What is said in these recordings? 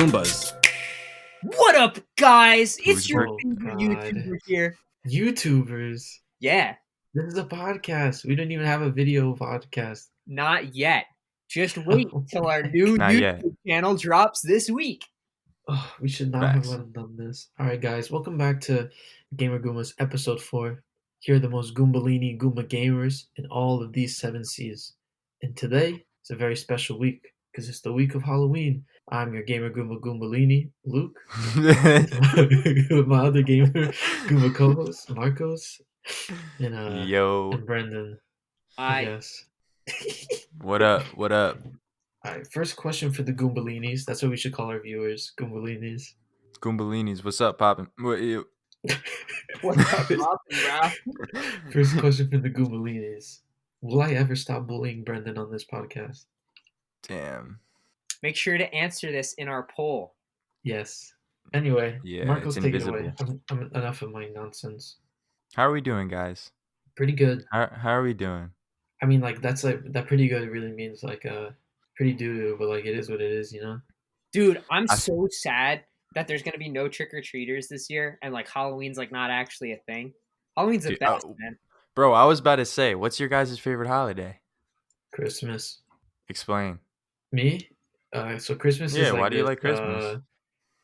Goombas. What up, guys? Who's It's your Bert? favorite God. YouTuber here. YouTubers. Yeah, This is a podcast. We don't even have a video podcast. not yet. Just wait till our new Not YouTube yet. channel drops this week. Oh, we should not Facts. have done this. All right, guys, welcome back to Gamer Goombas episode 4. Here are the most Goombalini Goomba gamers in all of these 7 seas. And today is a very special week because it's the week of Halloween. I'm your Gamer Goomba Goombalini, Luke, with my other gamer Goomba co-host, Marcos, and Yo, and Brendan. I I guess. what up? What up? All right, first question for the Goombalinis. That's what we should call our viewers, Goombalinis. Goombalinis, what's up, poppin'? What, what's up, poppin', bro? First question for the Goombalinis. Will I ever stop bullying Brendan on this podcast? Damn. Make sure to answer this in our poll. Yes. Anyway, Yeah, Marcos, it's take it away. invisible. I'm enough of my nonsense. How are we doing, guys? Pretty good. How are we doing? I mean, like that's like that. Pretty good really means like pretty doo-doo, but like it is what it is, you know. Dude, I'm so sad that there's gonna be no trick-or-treaters this year, and like Halloween's like not actually a thing. Halloween's the Dude, best, man. Bro, I was about to say, what's your guys' favorite holiday? Christmas. Explain. Me? So Christmas Yeah, is like why do you this, like Christmas?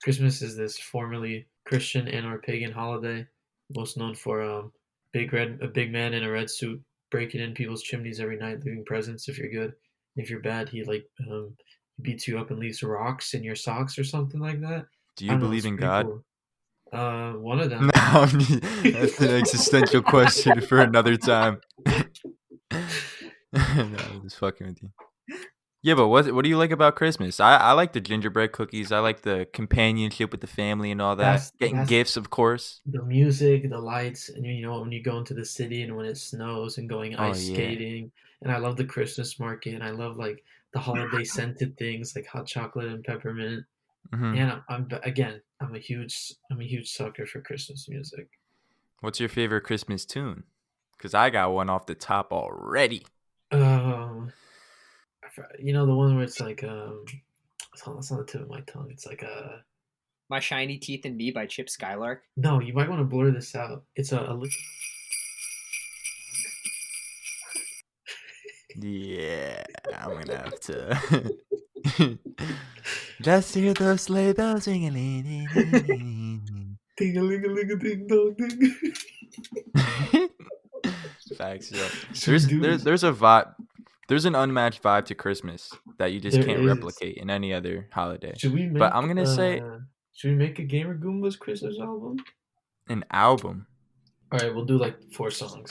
Christmas is this formerly Christian and or pagan holiday, most known for a big man in a red suit breaking in people's chimneys every night, leaving presents if you're good. If you're bad, he beats you up and leaves rocks in your socks or something like that. Do I you don't know, believe it's in pretty God? cool. One of them. No, that's an existential question for another time. No, I'm just fucking with you. Yeah, but what do you like about Christmas? I like the gingerbread cookies. I like the companionship with the family and all that. Getting gifts, of course. The music, the lights, and you know when you go into the city and when it snows and going ice skating. And I love the Christmas market, and I love like the holiday scented things like hot chocolate and peppermint. Mm-hmm. And I'm a huge sucker for Christmas music. What's your favorite Christmas tune? Because I got one off the top already. You know the one where it's like it's on the tip of my tongue. It's like My Shiny Teeth and Me by Chip Skylark. No, you might want to blur this out. It's a Yeah, I'm gonna have to. Just hear those sleigh bells ringing. Ding-a-ling-a-ling-a-ding-dong-ding. Facts, yo. There's a vibe. There's an unmatched vibe to Christmas that you just can't replicate in any other holiday. Should we make, but I'm gonna say, should we make a Gamer Goombas Christmas album? An album. All right, we'll do like 4 songs.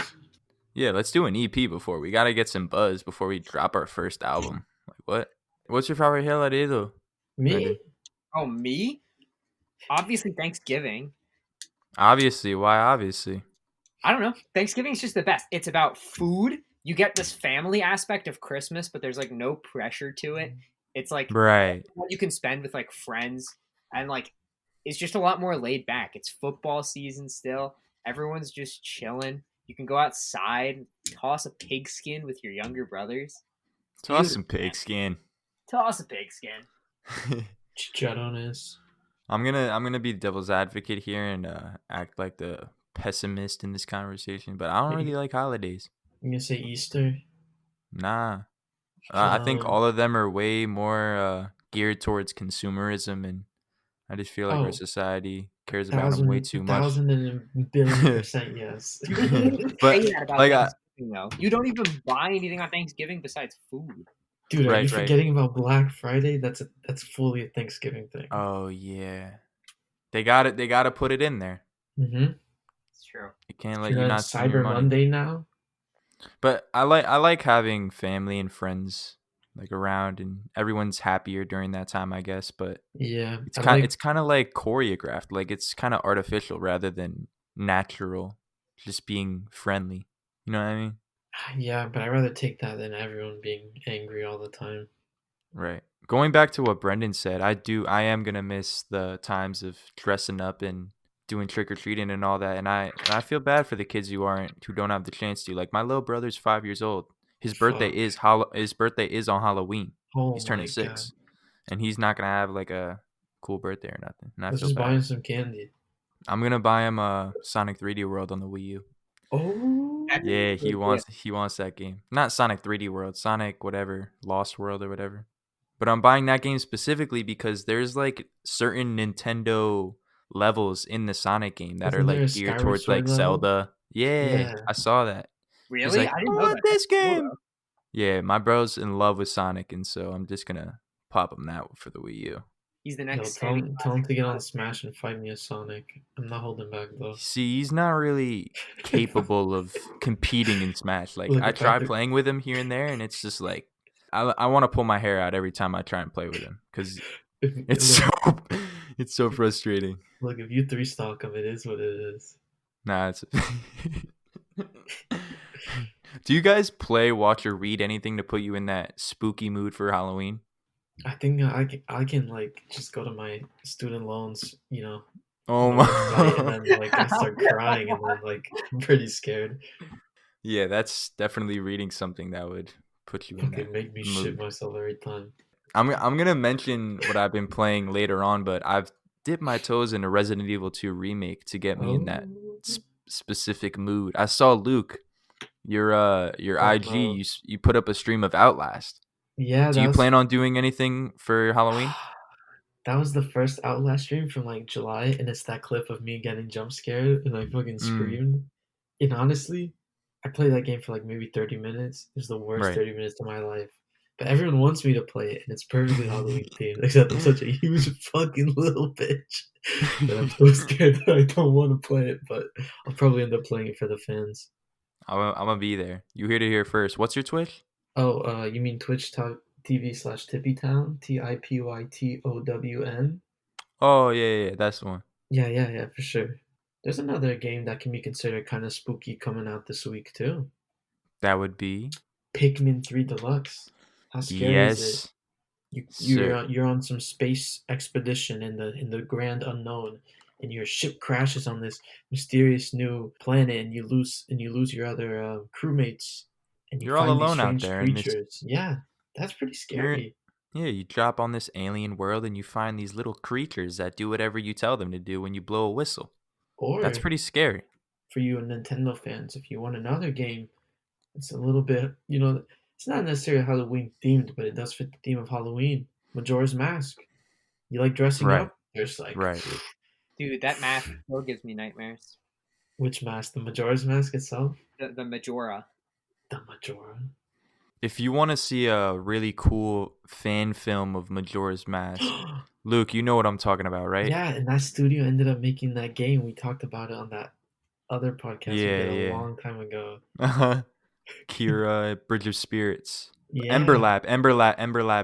Yeah, let's do an EP before. We gotta get some buzz before we drop our first album. Like what? What's your favorite holiday though? Me? Brandon? Oh, me? Obviously Thanksgiving. Obviously. Why obviously? I don't know. Thanksgiving's just the best. It's about food. You get this family aspect of Christmas, but there's like no pressure to it. It's like Right. what you can spend with like friends, and like it's just a lot more laid back. It's football season still. Everyone's just chilling. You can go outside, toss a pigskin with your younger brothers. Toss some pigskin. Toss a pigskin. Chicharrones. I'm gonna be the devil's advocate here and act like the pessimist in this conversation, but I don't really like holidays. I'm gonna say Easter. Nah. I think all of them are way more geared towards consumerism, and I just feel like our society cares about them way too much. 1,000,000,000% yes. But like, Thanksgiving, though. You don't even buy anything on Thanksgiving besides food. Dude, are you forgetting about Black Friday? That's fully a Thanksgiving thing. Oh yeah, they gotta put it in there. Mm-hmm. It's true. You can't let you not spend Cyber your money. Monday now. But I like having family and friends like around, and everyone's happier during that time, I guess. But yeah, it's kind of like choreographed, like it's kind of artificial rather than natural, just being friendly. You know what I mean? Yeah, but I'd rather take that than everyone being angry all the time. Right. Going back to what Brendan said, I am gonna miss the times of dressing up and doing trick or treating and all that, and I feel bad for the kids who don't have the chance to. Like my little brother's 5 years old. His birthday is on Halloween. Oh He's turning 6, God. and he's not gonna have like a cool birthday or nothing, and I Let's feel just buy him bad. some candy. I'm gonna buy him Sonic 3D World on the Wii U. Oh, That's Yeah, a good gift. he wants that game. Not Sonic 3D World, Sonic whatever, Lost World or whatever. But I'm buying that game specifically because there's like certain Nintendo levels in the Sonic game that are isn't there a like geared Skyward towards like Sword level? Zelda. Yeah, Yeah. I saw that. He's Really? like, I I didn't know want that. That's this cool game. though. Yeah, my bro's in love with Sonic, and so I'm just gonna pop him that for the Wii U. He's the Yo, next tell Sammy him, tell him Classic to get on Sonic fan. Smash and fight me as Sonic. I'm not holding back though. See, he's not really capable of competing in Smash. Like Look, I if I try could, playing with him here and there, and it's just like I want to pull my hair out every time I try and play with him because if, it's look, so it's so frustrating. look, if you three stock him, it is what it is. Nah, it's. Do you guys play, watch, or read anything to put you in that spooky mood for Halloween? I think I can like just go to my student loans, on Oh the website, and my! then like I start crying, and then like I'm pretty scared. Yeah, that's definitely reading something that would put you in that Fucking make me shit mood. myself every time. I'm gonna mention what I've been playing later on, but I've dipped my toes in a Resident Evil 2 remake to get me in Oh, that specific mood. I saw Luke, your oh IG, no. you put up a stream of Outlast. Yeah, Do you plan on doing anything for Halloween? that was the first Outlast stream from like July, and it's that clip of me getting jump scared and I fucking Mm, screamed. And honestly, I played that game for like maybe 30 minutes. It was the worst right. 30 minutes of my life. But everyone wants me to play it, and it's perfectly Halloween themed, except I'm such a huge fucking little bitch that I'm so scared that I don't want to play it, but I'll probably end up playing it for the fans. I'm gonna be there. You hear to hear first. What's your Twitch? Oh, you mean twitch.tv/tippytown? TIPYTOWN? Oh yeah, that's the one. Yeah, yeah, yeah, for sure. There's another game that can be considered kind of spooky coming out this week too. That would be Pikmin 3 Deluxe. How scary is it? yes, You're sir. you're on some space expedition in the grand unknown, and your ship crashes on this mysterious new planet, and you lose your other crewmates, and you You're all find these alone out strange there, and this creatures. Yeah, that's pretty you're scary. yeah. You drop on this alien world, and you find these little creatures that do whatever you tell them to do when you blow a whistle. That's Or pretty scary. for you Nintendo fans, if you want another game, it's a little bit, it's not necessarily Halloween themed, but it does fit the theme of Halloween. Majora's Mask. You like dressing Right, up? There's like, right. Dude, that mask still gives me nightmares. which mask? The Majora's Mask itself? The Majora. The Majora. If you want to see a really cool fan film of Majora's Mask, Luke, you know what I'm talking about, right? Yeah, and that studio ended up making that game. We talked about it on that other podcast we Yeah, did a yeah. long time ago. Kira, Bridge of Spirits, Yeah. Ember Lab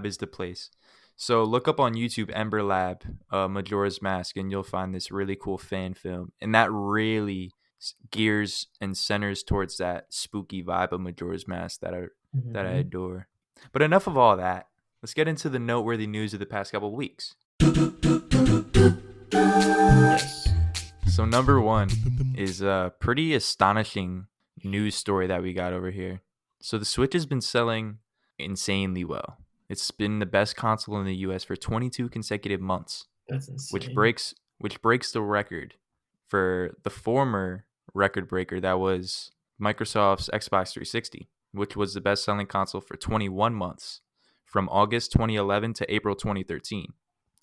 is the place. So look up on YouTube Ember Lab, Majora's Mask, and you'll find this really cool fan film, and that really gears and centers towards that spooky vibe of Majora's Mask that I Hmm. adore. But enough of all that. Let's get into the noteworthy news of the past couple of weeks. Yes. So number one is a pretty astonishing news story that we got over here. So the Switch has been selling insanely well. It's been the best console in the US for 22 consecutive months, That's which insane. breaks the record for the former record breaker that was Microsoft's Xbox 360, which was the best-selling console for 21 months from August 2011 to April 2013.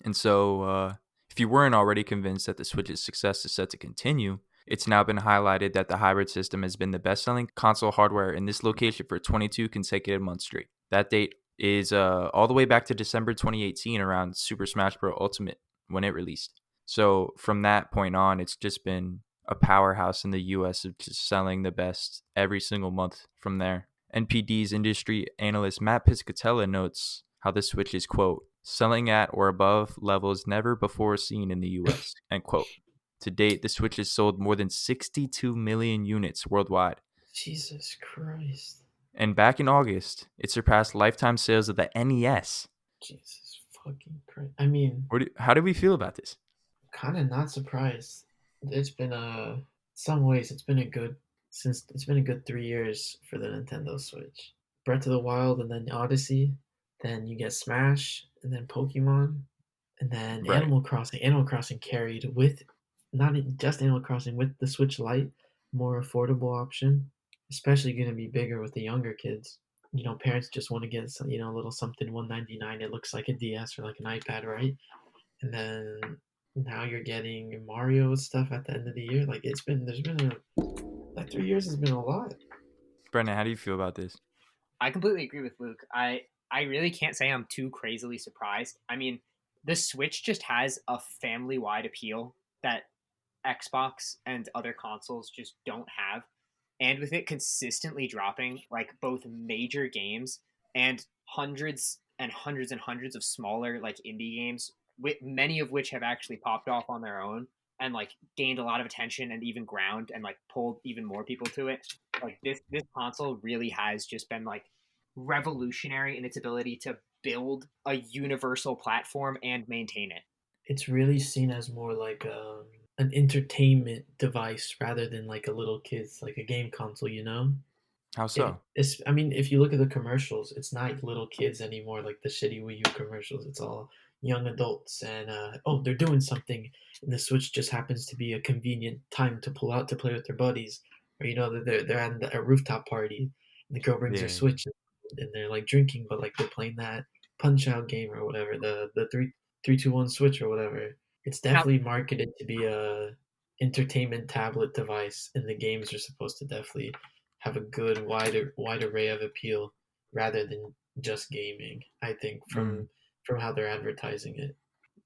And so if you weren't already convinced that the Switch's success is set to continue, it's now been highlighted that the hybrid system has been the best-selling console hardware in this location for 22 consecutive months straight. That date is all the way back to December 2018 around Super Smash Bros. Ultimate when it released. So from that point on, it's just been a powerhouse in the US of just selling the best every single month from there. NPD's industry analyst Matt Piscatella notes how the Switch is, quote, selling at or above levels never before seen in the US, end quote. To date, the Switch has sold more than 62 million units worldwide. Jesus Christ. And back in August, it surpassed lifetime sales of the NES. Jesus fucking Christ. I mean, How do we feel about this? kind of not surprised. It's been some ways it's been a good 3 years for the Nintendo Switch. Breath of the Wild and then Odyssey, then you get Smash and then Pokemon, And then Right. Animal Crossing carried with not just Animal Crossing with the Switch Lite, more affordable option, especially going to be bigger with the younger kids. Parents just want to get a little something 199. It looks like a DS or like an iPad, right? And then now you're getting Mario stuff at the end of the year. Like there's been like 3 years has been a lot. Brendan, how do you feel about this? I completely agree with Luke. I really can't say I'm too crazily surprised. I mean, the Switch just has a family wide appeal that Xbox and other consoles just don't have. And with it consistently dropping like both major games and hundreds and hundreds and hundreds of smaller like indie games, many of which have actually popped off on their own and like gained a lot of attention and even ground and like pulled even more people to it. Like this console really has just been like revolutionary in its ability to build a universal platform and maintain it. It's really seen as more like an entertainment device rather than like a little kid's like a game console. How so? I mean, if you look at the commercials, it's not little kids anymore, like the shitty Wii U commercials. It's all young adults, and oh, they're doing something, and the Switch just happens to be a convenient time to pull out to play with their buddies, or they're at a rooftop party, and the girl brings her Yeah. Switch, and they're like drinking, but like they're playing that Punch Out game or whatever, the 3-2-1 Switch or whatever. It's Now, definitely marketed to be a entertainment tablet device, and the games are supposed to definitely have a good wide array of appeal rather than just gaming. I think Mm. from how they're advertising it.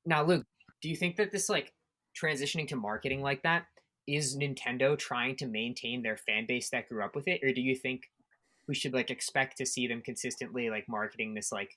now, Luke, do you think that this like transitioning to marketing like that is Nintendo trying to maintain their fan base that grew up with it, or do you think we should like expect to see them consistently like marketing this like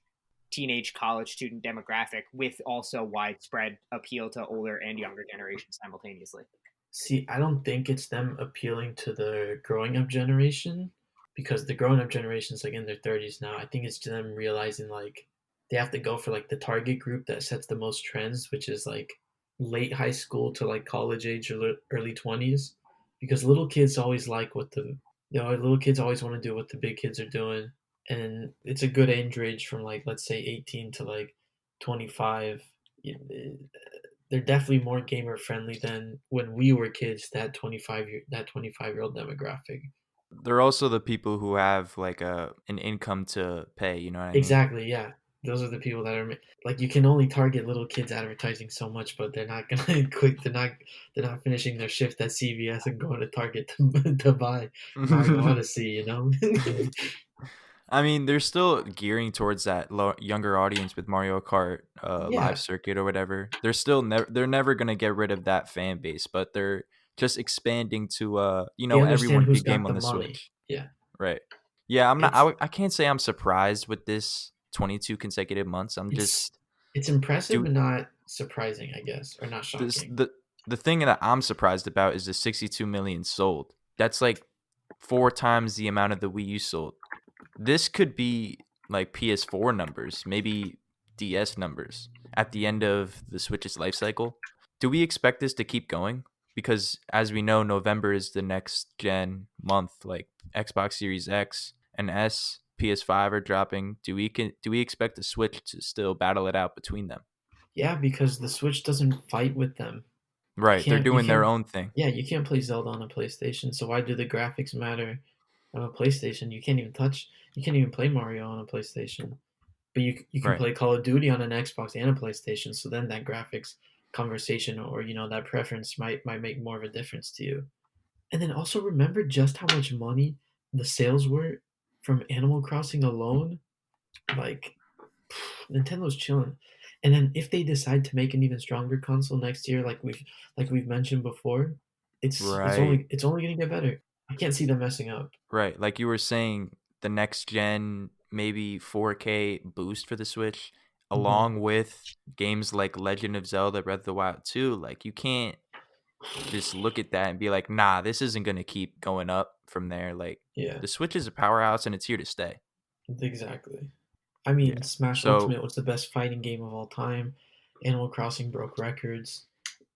teenage college student demographic with also widespread appeal to older and younger generations simultaneously? See, I don't think it's them appealing to the growing up generation because the growing up generation's like in their 30s now. I think it's them realizing like they have to go for like the target group that sets the most trends, which is like late high school to like college age or early 20s because little kids always like what little kids always want to do what the big kids are doing, and it's a good age range from like let's say 18 to like 25. They're definitely more gamer friendly than when we were kids. That 25-year-old demographic. They're also the people who have like an income to pay. You know what I mean? Exactly. Yeah. Those are the people that are like you can only target little kids advertising so much, but they're not gonna quit. They're not finishing their shift at CVS and going to Target to buy Mario Odyssey. I mean, they're still gearing towards that younger audience with Mario Kart live Yeah, circuit or whatever. They're never gonna get rid of that fan base, but they're just expanding to they understand everyone who's could game got on the the money. Switch. Yeah, Right. Yeah, I'm not. it's I can't say I'm surprised with this 22 consecutive months. I'm it's just it's impressive do and not surprising, I guess, or not this shocking. the thing that I'm surprised about is the 62 million sold. That's like 4 times the amount of the Wii U sold. This could be like PS4 numbers, maybe DS numbers at the end of the Switch's life cycle. Do we expect this to keep going? Because as we know, November is the next gen month. Like Xbox Series X and S, PS5 are dropping. Do we expect the Switch to still battle it out between them? Yeah, because the Switch doesn't fight with them. You Right, they're can't you doing their can't own thing. yeah, you can't play Zelda on a PlayStation, so why do the graphics matter on a PlayStation? You can't even play Mario on a PlayStation. But you can Right. play Call of Duty on an Xbox and a PlayStation, so then that graphics conversation or that preference might make more of a difference to you. And then also remember just how much money the sales were from Animal Crossing alone. Like Nintendo's chilling. And then if they decide to make an even stronger console next year, like we've mentioned before, Right. it's only gonna get better. I can't see them messing up. Right. Like you were saying, the next gen, maybe 4K boost for the Switch, Hmm. along with games like Legend of Zelda Breath of the Wild 2. Like you can't just look at that and be like, nah, this isn't going to keep going up from there. Like Yeah, the Switch is a powerhouse and it's here to stay. exactly. I Yeah. mean, Smash So, Ultimate was the best fighting game of all time. Animal Crossing broke records.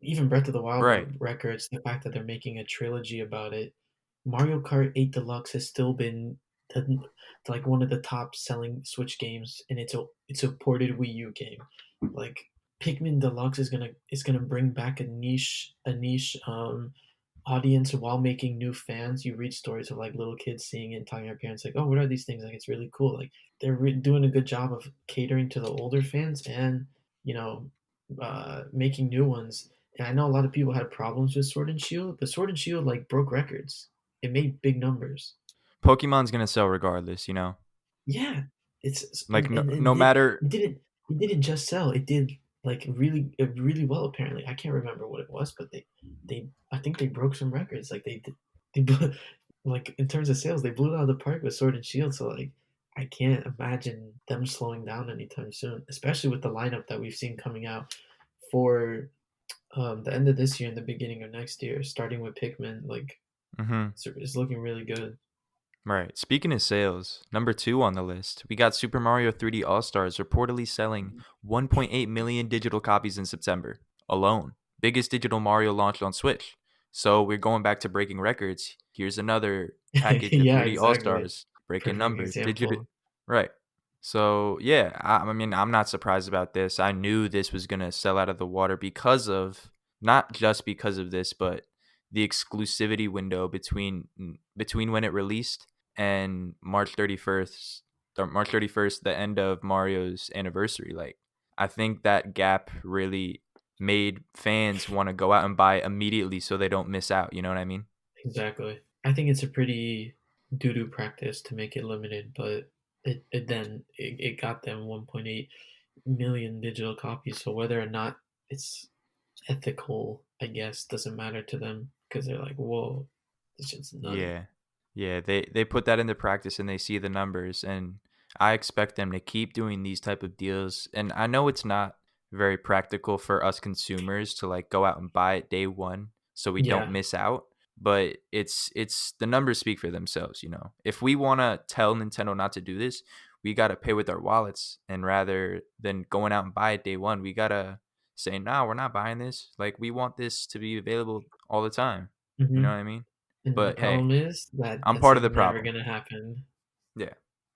Even Breath of the Wild broke right. records. The fact that they're making a trilogy about it. Mario Kart 8 Deluxe has still been like one of the top selling Switch games, and it's a ported Wii U game. Like Pikmin Deluxe is gonna bring back a niche audience while making new fans. You read stories of like little kids seeing it and talking to their parents like, "Oh, what are these things?" Like it's really cool. Like they're doing a good job of catering to the older fans and you know making new ones. And I know a lot of people had problems with Sword and Shield, but Sword and Shield like broke records. It made big numbers. Pokemon's gonna sell regardless, you know. Yeah, it's Like and no matter. it didn't just sell. It did like really well apparently. I can't remember what it was, but they I think they broke some records. Like they blew, like in terms of sales, they blew it out of the park with Sword and Shield. So like I can't imagine them slowing down anytime soon, especially with the lineup that we've seen coming out for the end of this year and the beginning of next year, starting with Pikmin. Like Mhm. it's looking really good. Right. Speaking of sales, number 2 on the list, we got Super Mario 3D All Stars reportedly selling 1.8 million digital copies in September alone. Biggest digital Mario launched on Switch. So we're going back to breaking records. Here's another package of Yeah, 3D All exactly. Stars breaking Perfect numbers. Digital. example. Right. So yeah, I mean, I'm not surprised about this. I knew this was gonna sell out of the water because of not just because of this, but the exclusivity window between when it released and March 31st, the end of Mario's anniversary. Like, I think that gap really made fans want to go out and buy immediately so they don't miss out. You know what I mean? Exactly. I think it's a pretty doo-doo practice to make it limited, but it got them 1.8 million digital copies. So whether or not it's ethical, I guess, doesn't matter to them because they're like, whoa, this shit's nutty. Yeah. Yeah, they put that into practice and they see the numbers, and I expect them to keep doing these type of deals. And I know it's not very practical for us consumers to like go out and buy it day one so we don't Yeah. miss out, but it's the numbers speak for themselves, you know. If we want to tell Nintendo not to do this, we got to pay with our wallets, and rather than going out and buy it day one, we got to say, "No, we're not buying this. Like we want this to be available all the time." You know hmm what I mean? And the But hey, problem is that I'm that's part of like the never problem. gonna happen. Yeah.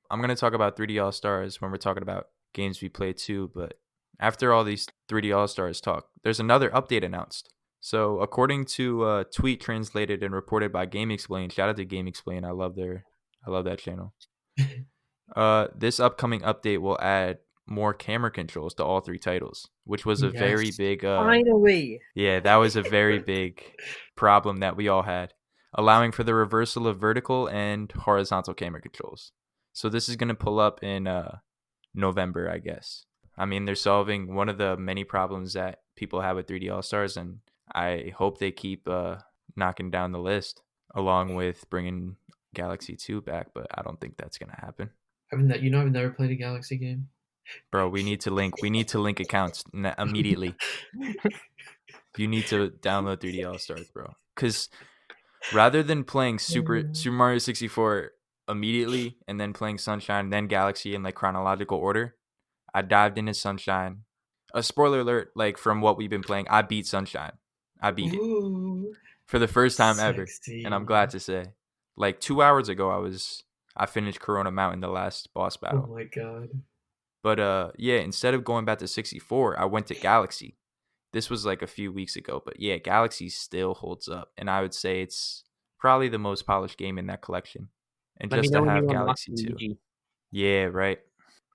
I'm going to talk about 3D All Stars when we're talking about games we play too. But after all these 3D All Stars talk, there's another update announced. So, according to a tweet translated and reported by Game Explain, shout out to Game Explain. I love that channel. This upcoming update will add more camera controls to all 3 titles, which was a very Yes. big Finally. yeah, that was a very big problem that we all had, allowing for the reversal of vertical and horizontal camera controls. So this is going to pull up in November, I guess. I mean, they're solving one of the many problems that people have with 3D All Stars, and I hope they keep knocking down the list along with bringing Galaxy 2 back, but I don't think that's going to happen. I've never played a Galaxy game. Bro, we need to link. We need to link accounts immediately. You need to download 3D All Stars, bro. Because rather than playing Super Mario 64 immediately and then playing Sunshine, then Galaxy in like chronological order, I dived into Sunshine. A spoiler alert, like from what we've been playing, I beat Sunshine. I beat it Ooh, for the first time ever, and I'm glad sexy. to say. Like 2 hours ago, I finished Corona Mountain, the last boss Oh battle. my god. But yeah, instead of going back to 64, I went to Galaxy. This was like a few weeks ago, but yeah, Galaxy still holds up, and I would say it's probably the most polished game in that collection. And Let me just know to when have you unlock Galaxy 2. Luigi. Yeah, right.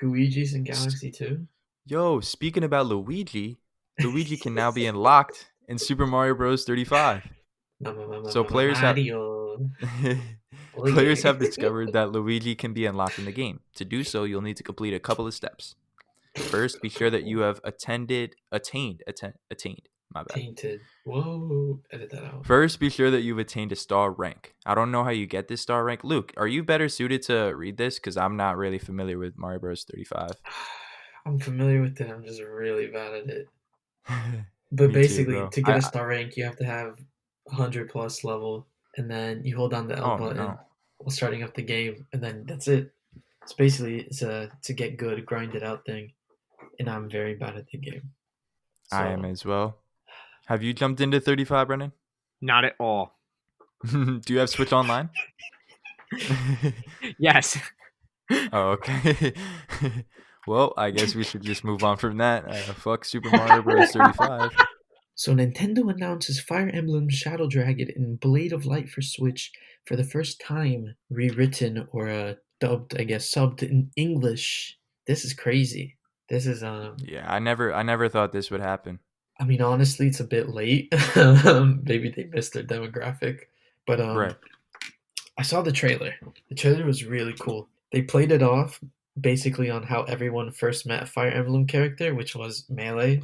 Luigi's in Galaxy 2? Yo, speaking about Luigi, Luigi can now be unlocked in Super Mario Bros. 35. So Mario. Oh players yeah. have discovered that Luigi can be unlocked in the game. To do so, you'll need to complete a couple of steps. First, be sure that you have attained. My bad. Tainted. Whoa. Edit that out. First, be sure that you've attained a star rank. I don't know how you get this star rank. Luke, are you better suited to read this? Because I'm not really familiar with Mario Bros. 35. I'm familiar with it. I'm just really bad at it. But Me too, basically, bro. to get a star rank, you have to have 100 plus level, and then you hold down the L Oh button no. while starting up the game, and then that's it. It's basically it's a to get good, grind it out thing, and I'm very bad at the game. I am So as well. Have you jumped into 35, Brennan? Not at all. Do you have Switch Online? Yes. Oh, okay. Well, I guess we should just move on from that. Fuck Super Mario Bros. 35. So Nintendo announces Fire Emblem Shadow Dragon and Blade of Light for Switch for the first time, rewritten or dubbed, I guess, subbed in English. This is crazy. This is Yeah, I never thought this would happen. I mean, honestly, it's a bit late. Maybe they missed their demographic, but Right. I saw the trailer. The trailer was really cool. They played it off basically on how everyone first met a Fire Emblem character, which was Melee.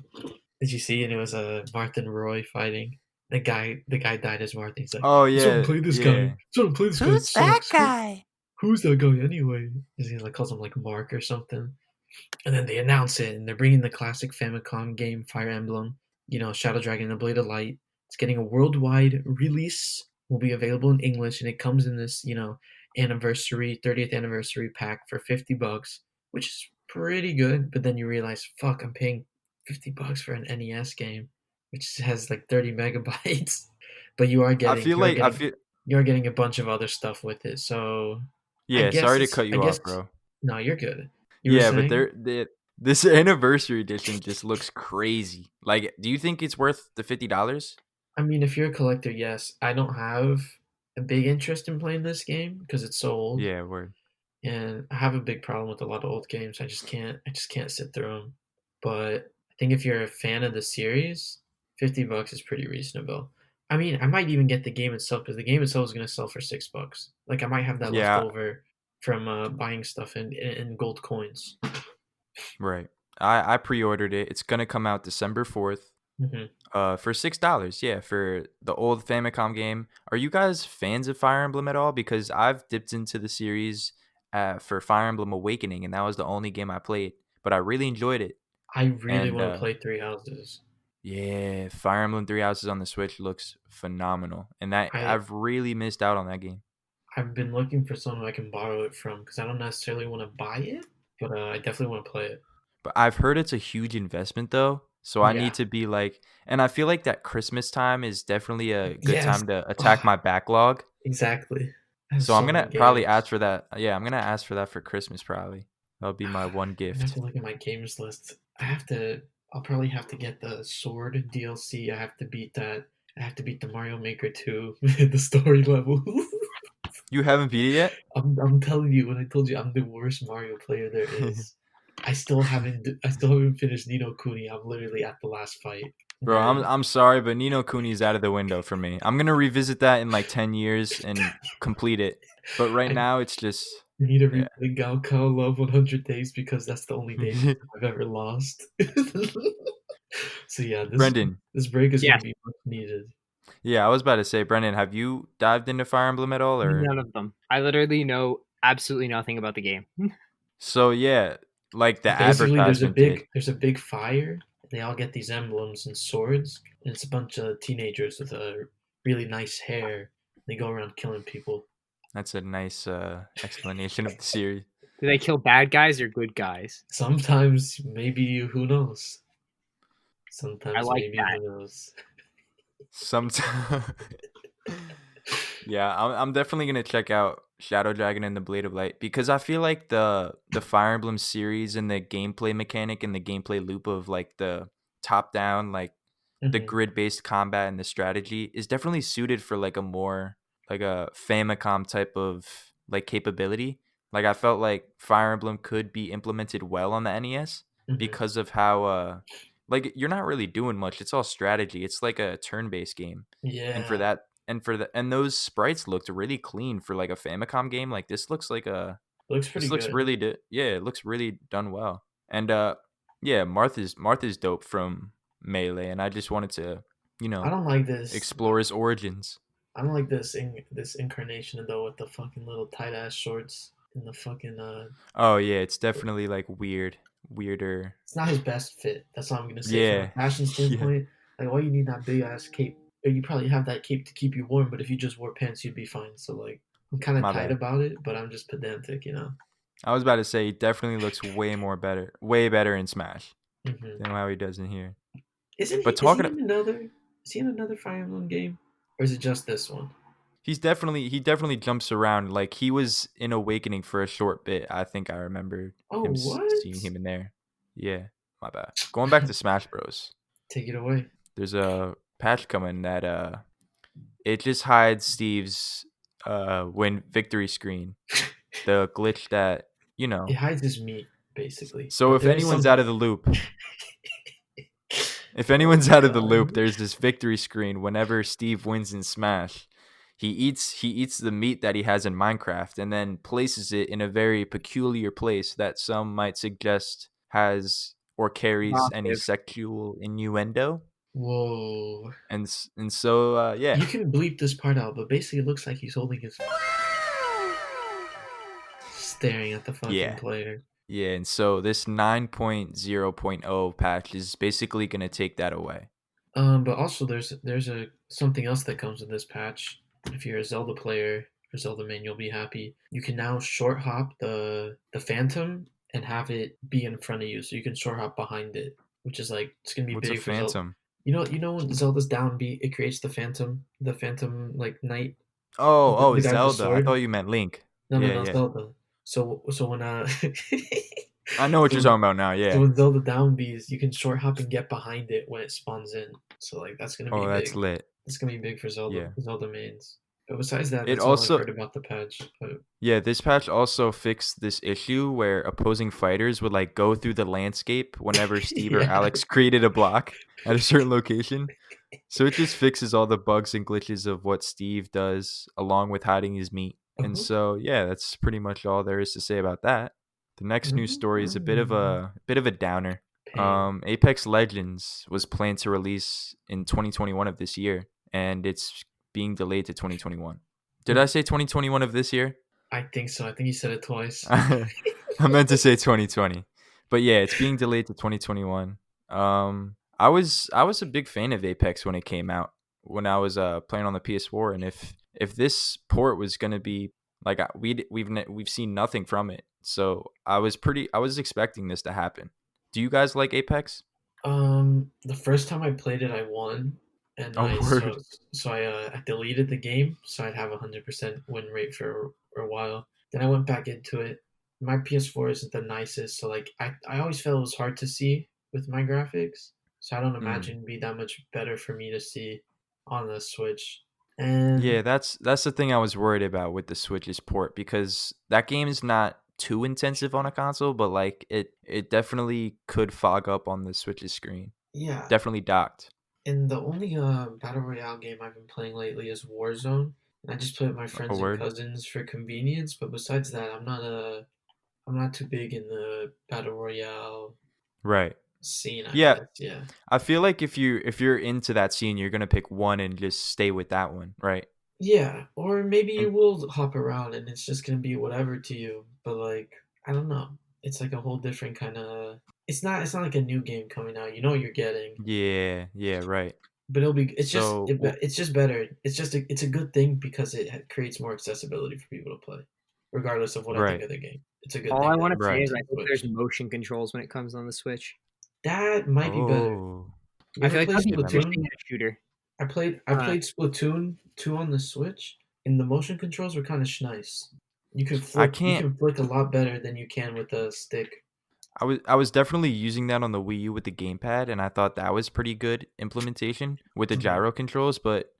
Did you see? And it was a Martin Roy fighting. The guy died as Martin. He's like, Oh I just want yeah, to play this guy. I yeah. just want to play this guy. It Who's that sucks. guy? Who's that guy anyway? He like calls him like Mark or something. And then they announce it, and they're bringing the classic Famicom game Fire Emblem, Shadow Dragon and the Blade of Light. It's getting a worldwide release. Will be available in English, and it comes in this, 30th anniversary pack for $50, which is pretty good. But then you realize, fuck, I'm paying $50 for an NES game, which has like 30 megabytes. But you are I getting feel you are like I getting feel you are getting a bunch of other stuff with it. So I yeah. guess Sorry to it's cut I you guess off, bro. no, you're good. You were Yeah, but saying? this anniversary edition just looks crazy. Like, do you think it's worth the $50? I mean, if you're a collector, yes. I don't have a big interest in playing this game because it's so old, Yeah, word. and I have a big problem with a lot of old games. I just can't sit through them. But I think if you're a fan of the series, $50 is pretty reasonable. I mean, I might even get the game itself because the game itself is going to sell for $6. Like, I might have that left Yeah, over from buying stuff in gold coins. right. I pre-ordered it. It's gonna come out December 4th. Hmm. For $6. Yeah, for the old Famicom game. Are you guys fans of Fire Emblem at all? Because I've dipped into the series for Fire Emblem Awakening, and that was the only game I played. But I really enjoyed it. I really And want to play Three Houses. yeah, Fire Emblem Three Houses on the Switch looks phenomenal, and that I I've really missed out on that game. I've been looking for someone I can borrow it from because I don't necessarily want to buy it, but I definitely want to play it. But I've heard it's a huge investment though, so I Yeah. need to be like, and I feel like that Christmas time is definitely a good Yes. time to Oh, attack my backlog. exactly. I have So I'm so gonna many probably games. ask for that. Yeah, I'm gonna ask for that for Christmas probably. That'll be my one I have gift. to look at my games list. I'll probably have to get the Sword DLC. I have to beat that. I have to beat the Mario Maker 2, the story level. You haven't beat it I'm telling you, when I told you I'm the worst Mario player there yet? is, I still haven't finished Nino Kuni. I'm literally at the last fight. And Bro, I'm then I'm sorry, but Nino Kuni's out of the window for me. I'm gonna revisit that in like 10 years and complete it. But right I now it's just need to yeah. replay Gaokao Love 100 Days because that's the only dating sim I've ever lost. So yeah, this Brendan. this break is gonna Yes, be much needed. Yeah, I was about to say, Brendan, have you dived into Fire Emblem at all or none of them. I literally know absolutely nothing about the game. so yeah, like the Basically, there's a advertisement did. big there's a big fire. And they all get these emblems and swords, and it's a bunch of teenagers with really nice hair. They go around killing people. That's a nice explanation of the series. Do they kill bad guys or good guys? Sometimes maybe who knows? I Sometimes like maybe that. who knows? Sometimes yeah, I'm definitely gonna check out Shadow Dragon and the Blade of Light because I feel like the Fire Emblem series and the gameplay mechanic and the gameplay loop of like the top down, like the Hmm. grid based combat and the strategy is definitely suited for like a more like a Famicom type of like capability. Like I felt like Fire Emblem could be implemented well on the NES Hmm. because of how like you're not really doing much. It's all strategy. It's like a turn based game. And for Yeah, that and those sprites looked really clean for like a Famicom game. Like this looks like a looks this pretty looks good. yeah, it looks really done well. And yeah, Martha's dope from Melee, and I just wanted to, you I know, don't like this. explore his origins. I don't like this incarnation though with the fucking little tight ass shorts and the fucking Oh yeah, it's definitely like weirder. It's not his best fit. That's all I'm gonna say. From a Yeah, fashion yeah, standpoint, like all you need that big ass cape. Or you probably have that cape to keep you warm, but if you just wore pants, you'd be fine. So like, I'm kind of my tight bad. about it, but I'm just pedantic. I was about to say he definitely looks way better in Smash than Hmm. how he does in here. Isn't he? But Is he talking, in another? Is he in another Fire Emblem game, or is it just this one? he definitely jumps around. Like he was in Awakening for a short bit. I think I remember Oh, him what? seeing him in there. Yeah, my bad. Going back to Smash Bros. Take it away. There's a patch coming that it just hides Steve's win victory screen. The glitch that It hides his meat, basically. So But if there is anyone's something. out of the loop, Oh my god. there's this victory screen whenever Steve wins in Smash. He eats the meat that he has in Minecraft and then places it in a very peculiar place that some might suggest has or carries any Positive. sexual innuendo. Whoa. And so yeah. You can bleep this part out, but basically it looks like he's holding his staring at the fucking Yeah. player. Yeah, and so this 9.0.0 patch is basically going to take that away. But also there's a something else that comes with this patch. If you're a Zelda player or Zelda main, you'll be happy. You can now short hop the Phantom and have it be in front of you, so you can short hop behind it, which is like it's gonna be What's a big for Zelda. phantom? You know when Zelda's down B, it creates the Phantom like knight, Oh, the guy with the Zelda. I thought sword. you meant Link. No, Yeah, no, yeah. Zelda. So when I know what so you're when, talking about now. so Yeah. when Zelda down Bs, you can short hop and get behind it when it spawns in. So like that's gonna be Oh, that's big. lit. It's gonna be big for Yeah. Zelda mains. But besides that, It that's all I've also heard about the patch. But Yeah, this patch also fixed this issue where opposing fighters would like go through the landscape whenever Steve or yeah. Alex created a block at a certain location. So it just fixes all the bugs and glitches of what Steve does along with hiding his meat. And Uh-huh. so yeah, that's pretty much all there is to say about that. The next news story is a bit of a downer. Pain. Apex Legends was planned to release in 2021 of this year, and it's being delayed to 2021. Did I say 2021 of this year? I think so. I think you said it twice. I meant to say 2020, but yeah, it's being delayed to 2021. I was a big fan of Apex when it came out when I was playing on the PS4, and if this port was gonna be like we've seen nothing from it, so I was expecting this to happen. Do you guys like Apex? The first time I played it, I won, and Oh word. I deleted the game so I'd have 100% win rate for a while. Then I went back into it. My PS4 isn't the nicest, so like I always felt it was hard to see with my graphics. So I don't Mm. imagine it'd be that much better for me to see on the Switch. Yeah, And that's the thing I was worried about with the Switch's port because that game is not too intensive on a console, but like it definitely could fog up on the Switch's screen. yeah, Definitely docked. and the only battle royale game I've been playing lately is Warzone. And I just play with my A friends and word. cousins for convenience. But besides that, I'm not too big in the battle royale Right. scene, I Yeah, guess. Yeah. I feel like if you're into that scene, you're gonna pick one and just stay with that one, right? Yeah, or maybe And you will hop around and it's just gonna be whatever to you. But like, I don't know. It's like a whole different kind of. It's not like a new game coming out. You know what you're getting, yeah, yeah, right. but it'll be. So It's just better. It's a good thing because it creates more accessibility for people to play, regardless of what I think right, of the game. It's a good All thing I that want it to say right. is comes on I hope there's Switch. motion controls when it comes on the Switch. That might be better. Oh, You I ever feel like play that'd be yeah, that might. interesting Splatoon? in a shooter. I Uh, played Splatoon 2 on the Switch, and the motion controls were kind of nice. I You can't. can flick a lot better than you can with a stick. I was definitely using that on the Wii U with the gamepad, and I thought that was pretty good implementation with the Mhm. gyro controls. But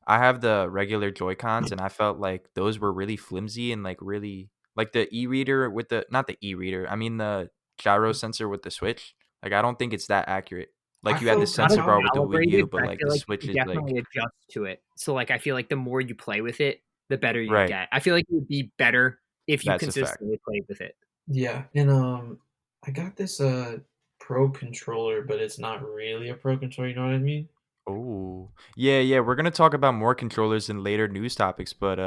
I have the regular Joy Cons, and I felt like those were really flimsy and like really like the e-reader with the not the e-reader. I mean the gyro sensor with the Switch. Like I don't think it's that accurate. Like you had the not I as sensor bar found with the Wii U, calibrated, but but I like feel the like you Switch could is like definitely adjust to it. So like I feel like the more you play with it, the better you'd right. get. I feel like it would be better if you That's a fact. consistently played with it. yeah, and I got this pro controller, but it's not really a pro controller. You know what I mean? Oh yeah, yeah. We're gonna talk about more controllers in later news topics, but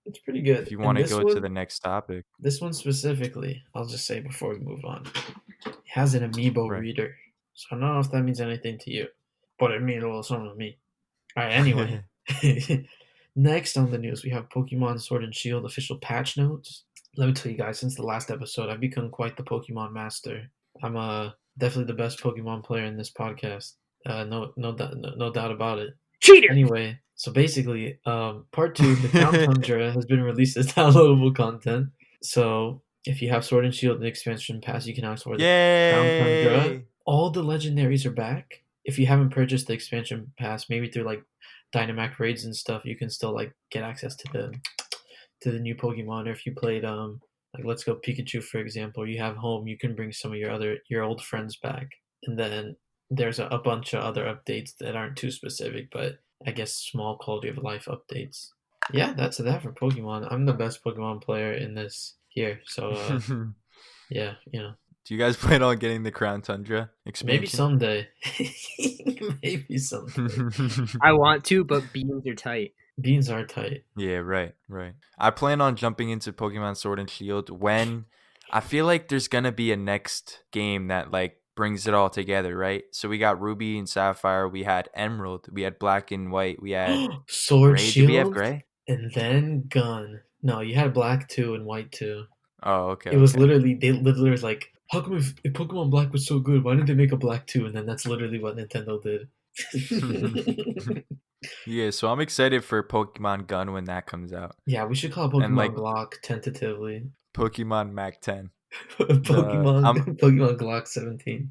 It's pretty if good. you want And to go to the next topic, this one specifically, I'll just say before we move on, it has an amiibo right? reader. So I don't know if that means anything to you, but it means a little something to me. All right, anyway. Next on the news, we have Pokemon Sword and Shield official patch notes. Let me tell you guys, since the last episode, I've become quite the Pokemon master. I'm definitely the best Pokemon player in this podcast. No doubt about it. Cheater. Anyway, so basically, part two, the Crown Tundra has been released as downloadable content. So if you have Sword and Shield and expansion pass, you can now explore the Crown Tundra. Yay! All the legendaries are back. If you haven't purchased the expansion pass, maybe through like Dynamac raids and stuff, you can still like get access to the new Pokemon. Or if you played like Let's Go Pikachu, for example, or you have home, you can bring some of your old friends back. And then there's a bunch of other updates that aren't too specific, but I guess small quality of life updates. Yeah, that's that for Pokemon. I'm the best Pokemon player in this here, so yeah, you know, Do you guys plan on getting the Crown Tundra maybe expansion? someday, maybe someday. I want to, but beans are tight. Beans are tight. Yeah, right. I plan on jumping into Pokemon Sword and Shield when I feel like there's gonna be a next game that like brings it all together, right? So we got Ruby and Sapphire, we had Emerald, we had Black and White, we had Sword, Gray. Did we have Shield, Gray? and then Gun. No, you had Black 2 and White 2. Oh, okay, It was okay. literally they literally was like, how come if Pokemon Black was so good, why didn't they make a Black 2? And then that's literally what Nintendo did. Yeah, so I'm excited for Pokemon Gun when that comes out. Yeah, we should call And like Pokemon Glock tentatively. Pokemon Mac 10. The Pokemon I'm Pokemon Glock 17.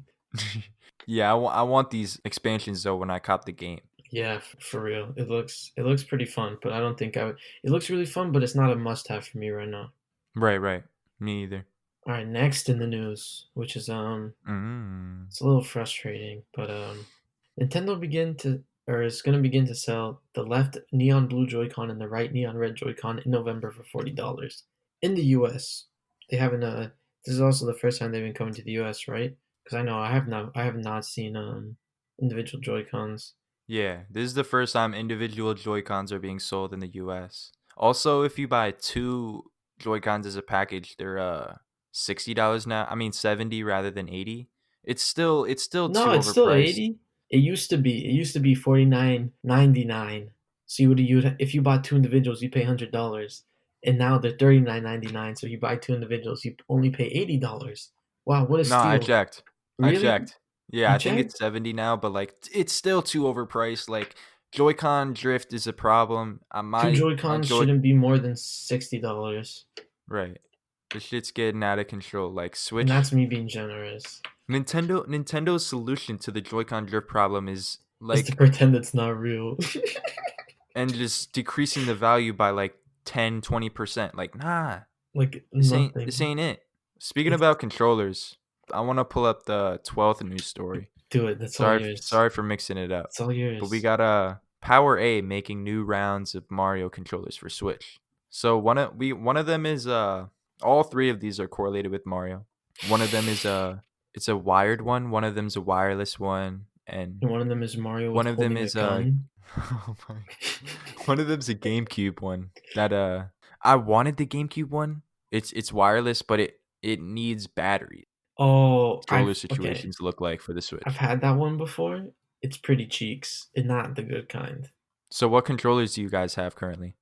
Yeah, I want these expansions though when I cop the game. Yeah, for real. It looks pretty fun, but I don't think I would. It looks really fun, but it's not a must have for me right now. Right. Me either. All right, next in the news, which is Mm. it's a little frustrating, but Nintendo is going to begin to sell the left neon blue Joy-Con and the right neon red Joy-Con in November for $40 in the U.S. They haven't. This is also the first time they've been coming to the U.S., right? Because I know I have not seen individual Joy-Cons. Yeah, this is the first time individual Joy-Cons are being sold in the US. Also, if you buy two Joy-Cons as a package, they're $60 now. I mean 70 rather than 80. It's still No, too it's still overpriced. 80. It used to be 49.99. So you would if you bought two individuals, you pay $100, and now they're 39.99. So you buy two individuals, you only pay $80. Wow, what a No, I steal! checked. I Really? checked. Yeah, You I think checked? it's 70 now, but like it's still too overpriced. Like Joy-Con drift is a problem. Two My Joy-Cons Joy shouldn't be more than $60, Right. This shit's getting out of control. Like and Switch that's me being generous. Nintendo's solution to the Joy-Con drift problem is Is to like pretend it's not real. and just decreasing the value by like 10-20%. Like, nah, Like this nothing. ain't it. Speaking It's about controllers, I want to pull up the 12th news story. do it. That's all yours. Sorry for mixing it up. It's all But we yours. got Power A making new rounds of Mario controllers for Switch. So one of them is all three of these are correlated with Mario. One of them is it's a wired one of them's a wireless one, and And one of them is Mario with one of them holding a is gun. oh my, one of them's a GameCube one that I wanted the GameCube one. It's wireless, but it needs batteries. Oh, Controller okay. situations look like for the I've Switch. had that one before. It's pretty cheeks and not the good kind. So what controllers do you guys have currently?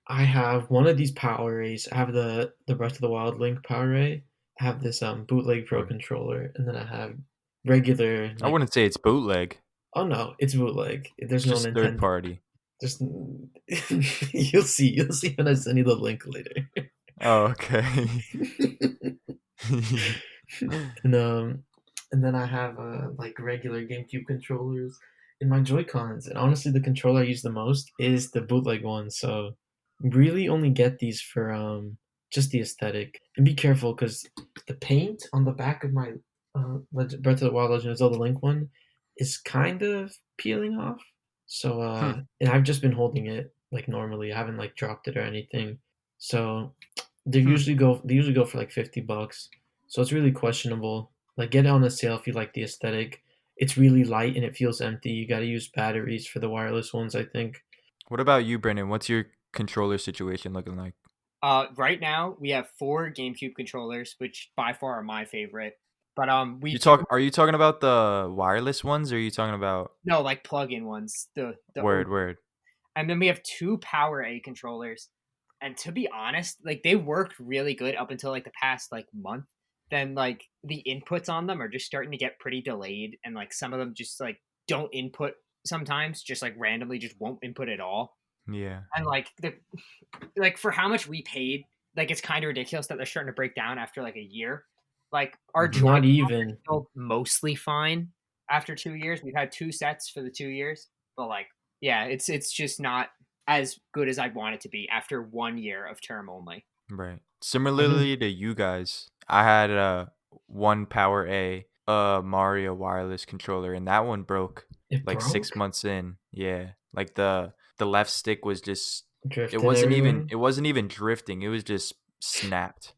I have one of these Power Rays. I have the Breath of the Wild Link Power Ray. I have this bootleg Pro Word. controller, and then I have regular I like. wouldn't say it's bootleg. Oh no, it's bootleg. It's There's no just third Nintendo. party. Just you'll see when I send you the link later. Oh, okay. and and then I have like regular GameCube controllers in my Joy Cons. And honestly, the controller I use the most is the bootleg one. So really only get these for just the aesthetic. And be careful because the paint on the back of my Breath of the Wild Legend of Zelda Link one is kind of peeling off. So Hmm. and I've just been holding it like normally. I haven't like dropped it or anything. So Hmm. they usually go for like $50. So it's really questionable. Like get it on a sale if you like the aesthetic. It's really light and it feels empty. You got to use batteries for the wireless ones, I think. What about you, Brendan? What's your controller situation looking like? Right now we have 4 GameCube controllers, which by far are my favorite. But we You do talk? Are you talking about the wireless ones, or are you talking about no like plug-in ones, the word word? and then we have 2 Power A controllers. And to be honest, like they worked really good up until like the past like month. Then like the inputs on them are just starting to get pretty delayed, and like some of them just like don't input sometimes, just like randomly just won't input at all. Yeah. And like for how much we paid, like it's kind of ridiculous that they're starting to break down after like a year. Like our Mhm. Joy Not even. still mostly fine after 2 years. We've had 2 sets for the 2 years, but like yeah, it's just not as good as I'd want it to be after 1 year of term only. Right. I know Similarly to you guys, I had one Power A Mario wireless controller, and that one broke it like broke, 6 months in. Yeah, like the left stick was just drifted everywhere. it wasn't even drifting. It was just snapped.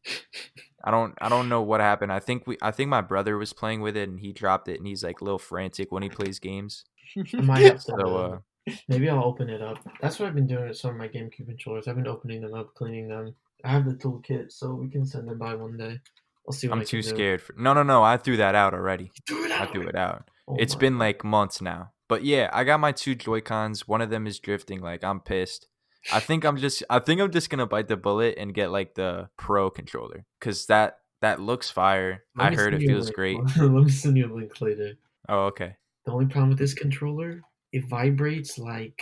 I don't know what happened. I think my brother was playing with it and he dropped it and he's like a little frantic when he plays games. I might have So to. Maybe I'll open it up. That's what I've been doing with some of my GameCube controllers. I've been opening them up, cleaning them. I have the toolkit, so we can send them by one day. I'll see what I'm I can too do. scared for no, I threw that out already. Do it I out. threw it out. Oh It's my been god. like months now. But yeah, I got my two Joy-Cons. One of them is drifting. Like I'm pissed. I think I'm just gonna bite the bullet and get like the Pro controller. Cause that looks fire. Let I me heard send it you a feels link. great. Let me send you a link later. Oh, okay. The only problem with this controller, it vibrates like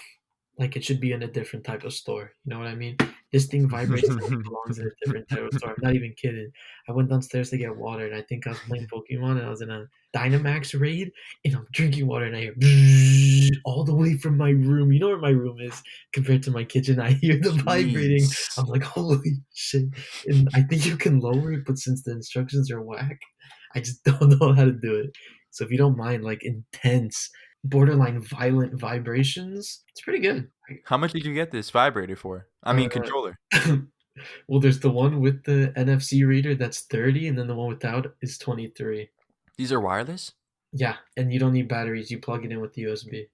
it should be in a different type of store. You know what I mean? This thing vibrates like it belongs in a different type of store. I'm not even kidding. I went downstairs to get water, and I think I was playing Pokemon, and I was in a Dynamax raid, and I'm drinking water, and I hear bzzz all the way from my room. You know where my room is compared to my kitchen? I hear the vibrating. Jeez. I'm like, holy shit! And I think you can lower it, but since the instructions are whack, I just don't know how to do it. So if you don't mind, like intense, borderline violent vibrations, it's pretty good. How much did you get this vibrator for? I Uh, mean controller. well, there's the one with the NFC reader that's 30, and then the one without is 23. These are wireless? Yeah, and you don't need batteries. You plug it in with the USB.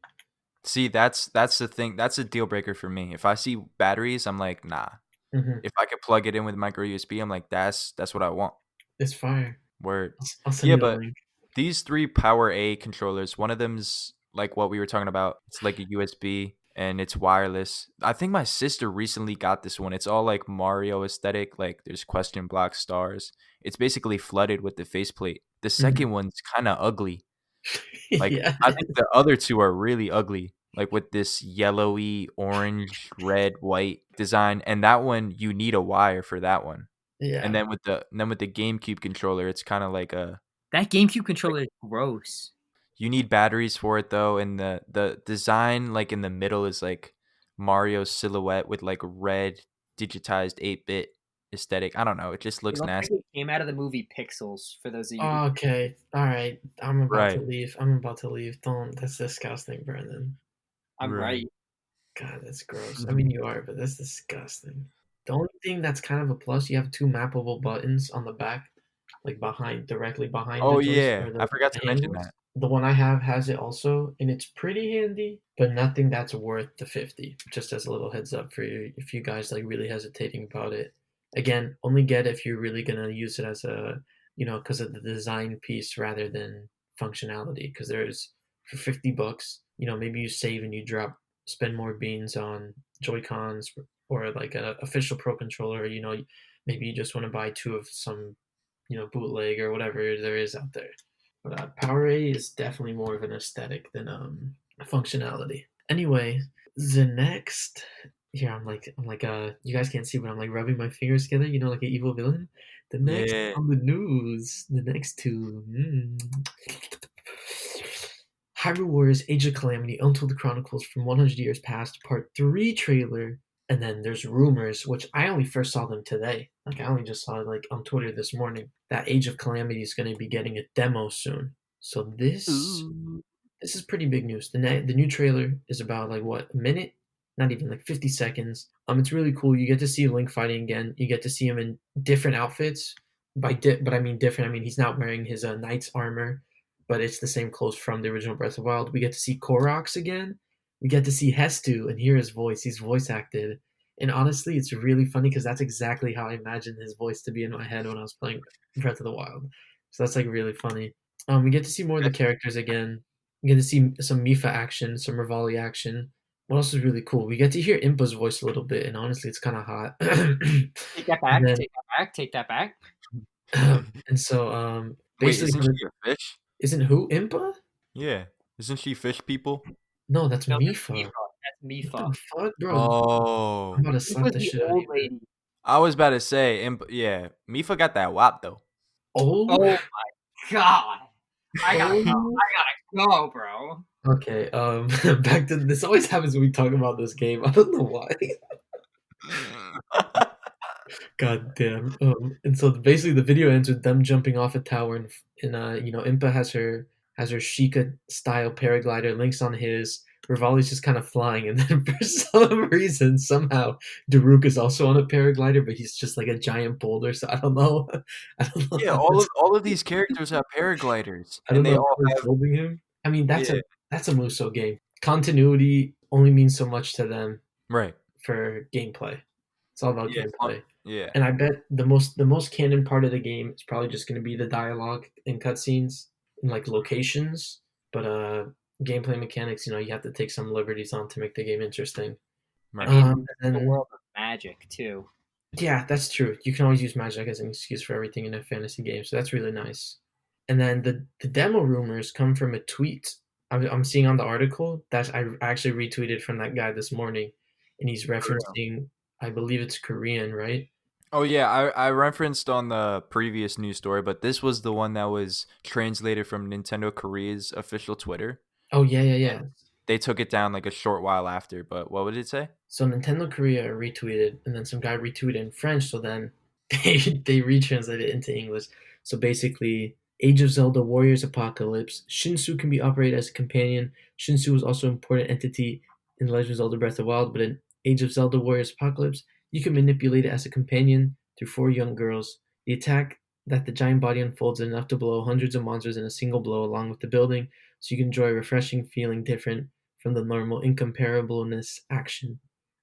See, that's the thing. That's a deal breaker for me. If I see batteries, I'm like, nah. Hmm. If I could plug it in with micro USB, I'm like, that's what I want. It's fire. Word. I'll send Yeah, you the but link. these three Power A controllers, one of them's like what we were talking about. It's like a USB and it's wireless. I think my sister recently got this one. It's all like Mario aesthetic. Like there's question block stars. It's basically flooded with the faceplate. The Mhm. second one's kind of ugly. Like Yeah, I think the other two are really ugly. Like with this yellowy, orange, red, white design. And that one you need a wire for that one. And yeah, then with the GameCube controller, it's kind of like a That GameCube like controller is gross. you need batteries for it though, and the design like in the middle is like Mario's silhouette with like red digitized 8-bit aesthetic. I don't know, it just It looks looks like nasty. it came out of the movie Pixels. For those of you who, okay. All right. I'm about to Right, leave. I'm about to leave. Don't. That's disgusting, Brandon. I'm right. right. God, that's gross. I mean, you are, but that's disgusting. The only thing that's kind of a plus, you have two mappable buttons on the back, like directly behind the Oh joystick yeah, or I forgot the to mention handles. that. The one I have has it also, and it's pretty handy, but nothing that's worth the 50. Just as a little heads up for you, if you guys like really hesitating about it. Again, only get if you're really gonna use it as a, because of the design piece rather than functionality. Because there's for $50, maybe you save and you spend more beans on Joy Cons or like an official Pro controller. Maybe you just want to buy two of some, bootleg or whatever there is out there. But Powerade is definitely more of an aesthetic than functionality. Anyway, the next here you guys can't see, but I'm like rubbing my fingers together, like an evil villain. The next Yeah. on the news, the next two. Hyrule Warriors Age of Calamity Untold Chronicles from 100 Years Past Part 3 trailer. And then there's rumors, which I only first saw them today. Like I only just saw it like on Twitter this morning that Age of Calamity is going to be getting a demo soon. So Ooh. this is pretty big news. The new trailer is about like what, a minute? Not even like 50 seconds. It's really cool. You get to see Link fighting again. You get to see him in different outfits. But I mean different. I mean he's not wearing his knight's armor, but it's the same clothes from the original Breath of the Wild. We get to see Koroks again. We get to see Hestu and hear his voice. He's voice acted. And honestly, it's really funny because that's exactly how I imagined his voice to be in my head when I was playing Breath of the Wild. So that's like really funny. We get to see more of the characters again. We get to see some Mifa action, some Rivali action. What else is really cool? We get to hear Impa's voice a little bit, and honestly, it's kind of hot. Take that And back. then, Take that back. Take that back. and so, Wait, basically, isn't she a fish? isn't who Impa? Yeah. Isn't she fish people? No, that's No, that's Mifa. Mifa. That's What Mifa. the fuck, bro? I'm Oh, about to slap Mifa's the the shit out of old you, man. lady. I was about to say, yeah, Mifa got that WAP though. Oh, Oh my god. I gotta go. oh. I gotta go, bro. Okay. Back to this. Always happens when we talk about this game. I don't know why. God damn. And so basically the video ends with them jumping off a tower and Impa has her Sheikah style paraglider, Link's on his, Rivali's just kind of flying, and then for some reason, somehow Daruk is also on a paraglider, but he's just like a giant boulder, so I don't know. I don't know Yeah, how all of these characters have paragliders, I don't and they know all how it's have holding him. I mean, yeah, that's a Muso game. Continuity only means so much to them right, for gameplay. It's all about yeah, gameplay. yeah, And I bet the most canon part of the game is probably just going to be the dialogue and cutscenes and like locations. But gameplay mechanics, you have to take some liberties on to make the game interesting. I right. mean, And the then world of magic too. yeah, that's true. You can always use magic as an excuse for everything in a fantasy game, so that's really nice. And then the demo rumors come from a tweet I'm seeing on the article that I actually retweeted from that guy this morning, and he's For real. referencing, I believe it's Korean, right? Oh yeah, I referenced on the previous news story, but this was the one that was translated from Nintendo Korea's official Twitter. Oh yeah, yeah, yeah. They took it down like a short while after, but what would it say? So Nintendo Korea retweeted, and then some guy retweeted in French. So then they retranslated it into English. So basically, Age of Zelda Warriors Apocalypse. Shinsu can be operated as a companion. Shinsu is also an important entity in Legend of Zelda Breath of the Wild, but in Age of Zelda Warriors Apocalypse, you can manipulate it as a companion through four young girls. The attack that the giant body unfolds is enough to blow hundreds of monsters in a single blow, along with the building, so you can enjoy a refreshing feeling different from the normal incomparableness action.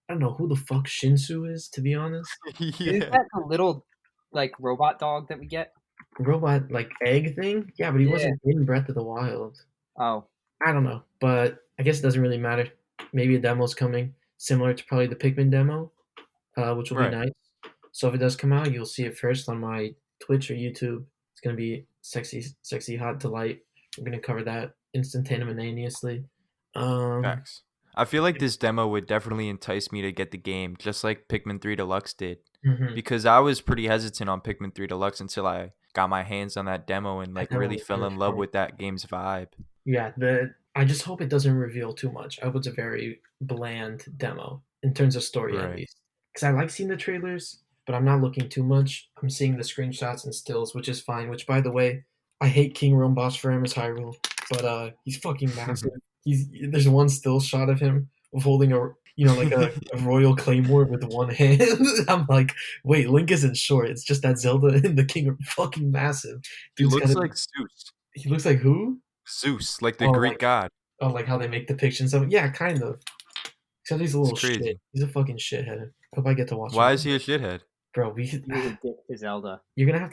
I don't know who the fuck Shinsu is, to be honest. Is Yeah. that the little like robot dog that we get? Robot like egg thing? Yeah, but he Yeah. wasn't in Breath of the Wild. Oh, I don't know, but I guess it doesn't really matter. Maybe a demo's coming, similar to probably the Pikmin demo, which will be Right. nice. So if it does come out, you'll see it first on my Twitch or YouTube. It's gonna be sexy, sexy hot delight. We're gonna cover that instantaneously. Um, Facts. I feel like this demo would definitely entice me to get the game, just like Pikmin 3 Deluxe did. mhm. Because I was pretty hesitant on Pikmin 3 Deluxe until I got my hands on that demo and That like demo really was fell really in love fun. with that game's vibe. Yeah, I just hope it doesn't reveal too much. I hope it's a very bland demo in terms of story, at Right. least. Because I like seeing the trailers, but I'm not looking too much. I'm seeing the screenshots and stills, which is fine. Which, by the way, I hate King Romboss for Emma's Hyrule, but he's fucking massive. There's one still shot of him of holding like a royal claymore with one hand. I'm like, wait, Link isn't short. It's just that Zelda and the King are fucking massive. He Dude's looks gotta. like Zeus. He looks like who? Zeus, like the Oh, Greek god. like how they make depictions of him. Yeah, kind of. Except he's a It's little shit. crazy. He's a fucking shithead. Hope I get to watch him. Why is he a shithead? Bro, he was a dick to Zelda. you're gonna have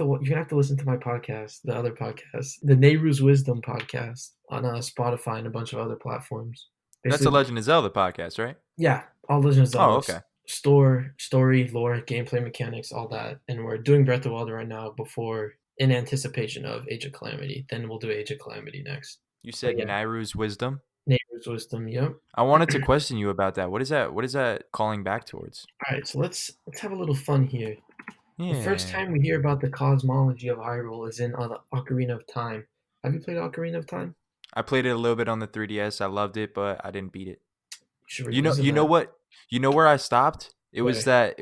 to listen to my podcast, the other podcast, the Nehru's Wisdom podcast on Spotify and a bunch of other platforms. That's a Basically, Legend of Zelda podcast, right? yeah, all Legend of Oh, Zelda, okay. story, lore, gameplay mechanics, all that. And we're doing Breath of the Wild right now before in anticipation of Age of Calamity. Then we'll do Age of Calamity next. You But said yeah, Nairu's wisdom. Nehru's Wisdom. Yep. I wanted to question you about that. What is that? What is that calling back towards? All right, so let's have a little fun here. The first Yeah. time we hear about the cosmology of Hyrule is in the Ocarina of Time. Have you played Ocarina of Time? I played it a little bit on the 3DS. I loved it, but I didn't beat it. You should You know, revisit you know that. what? You know where I stopped? It was Where?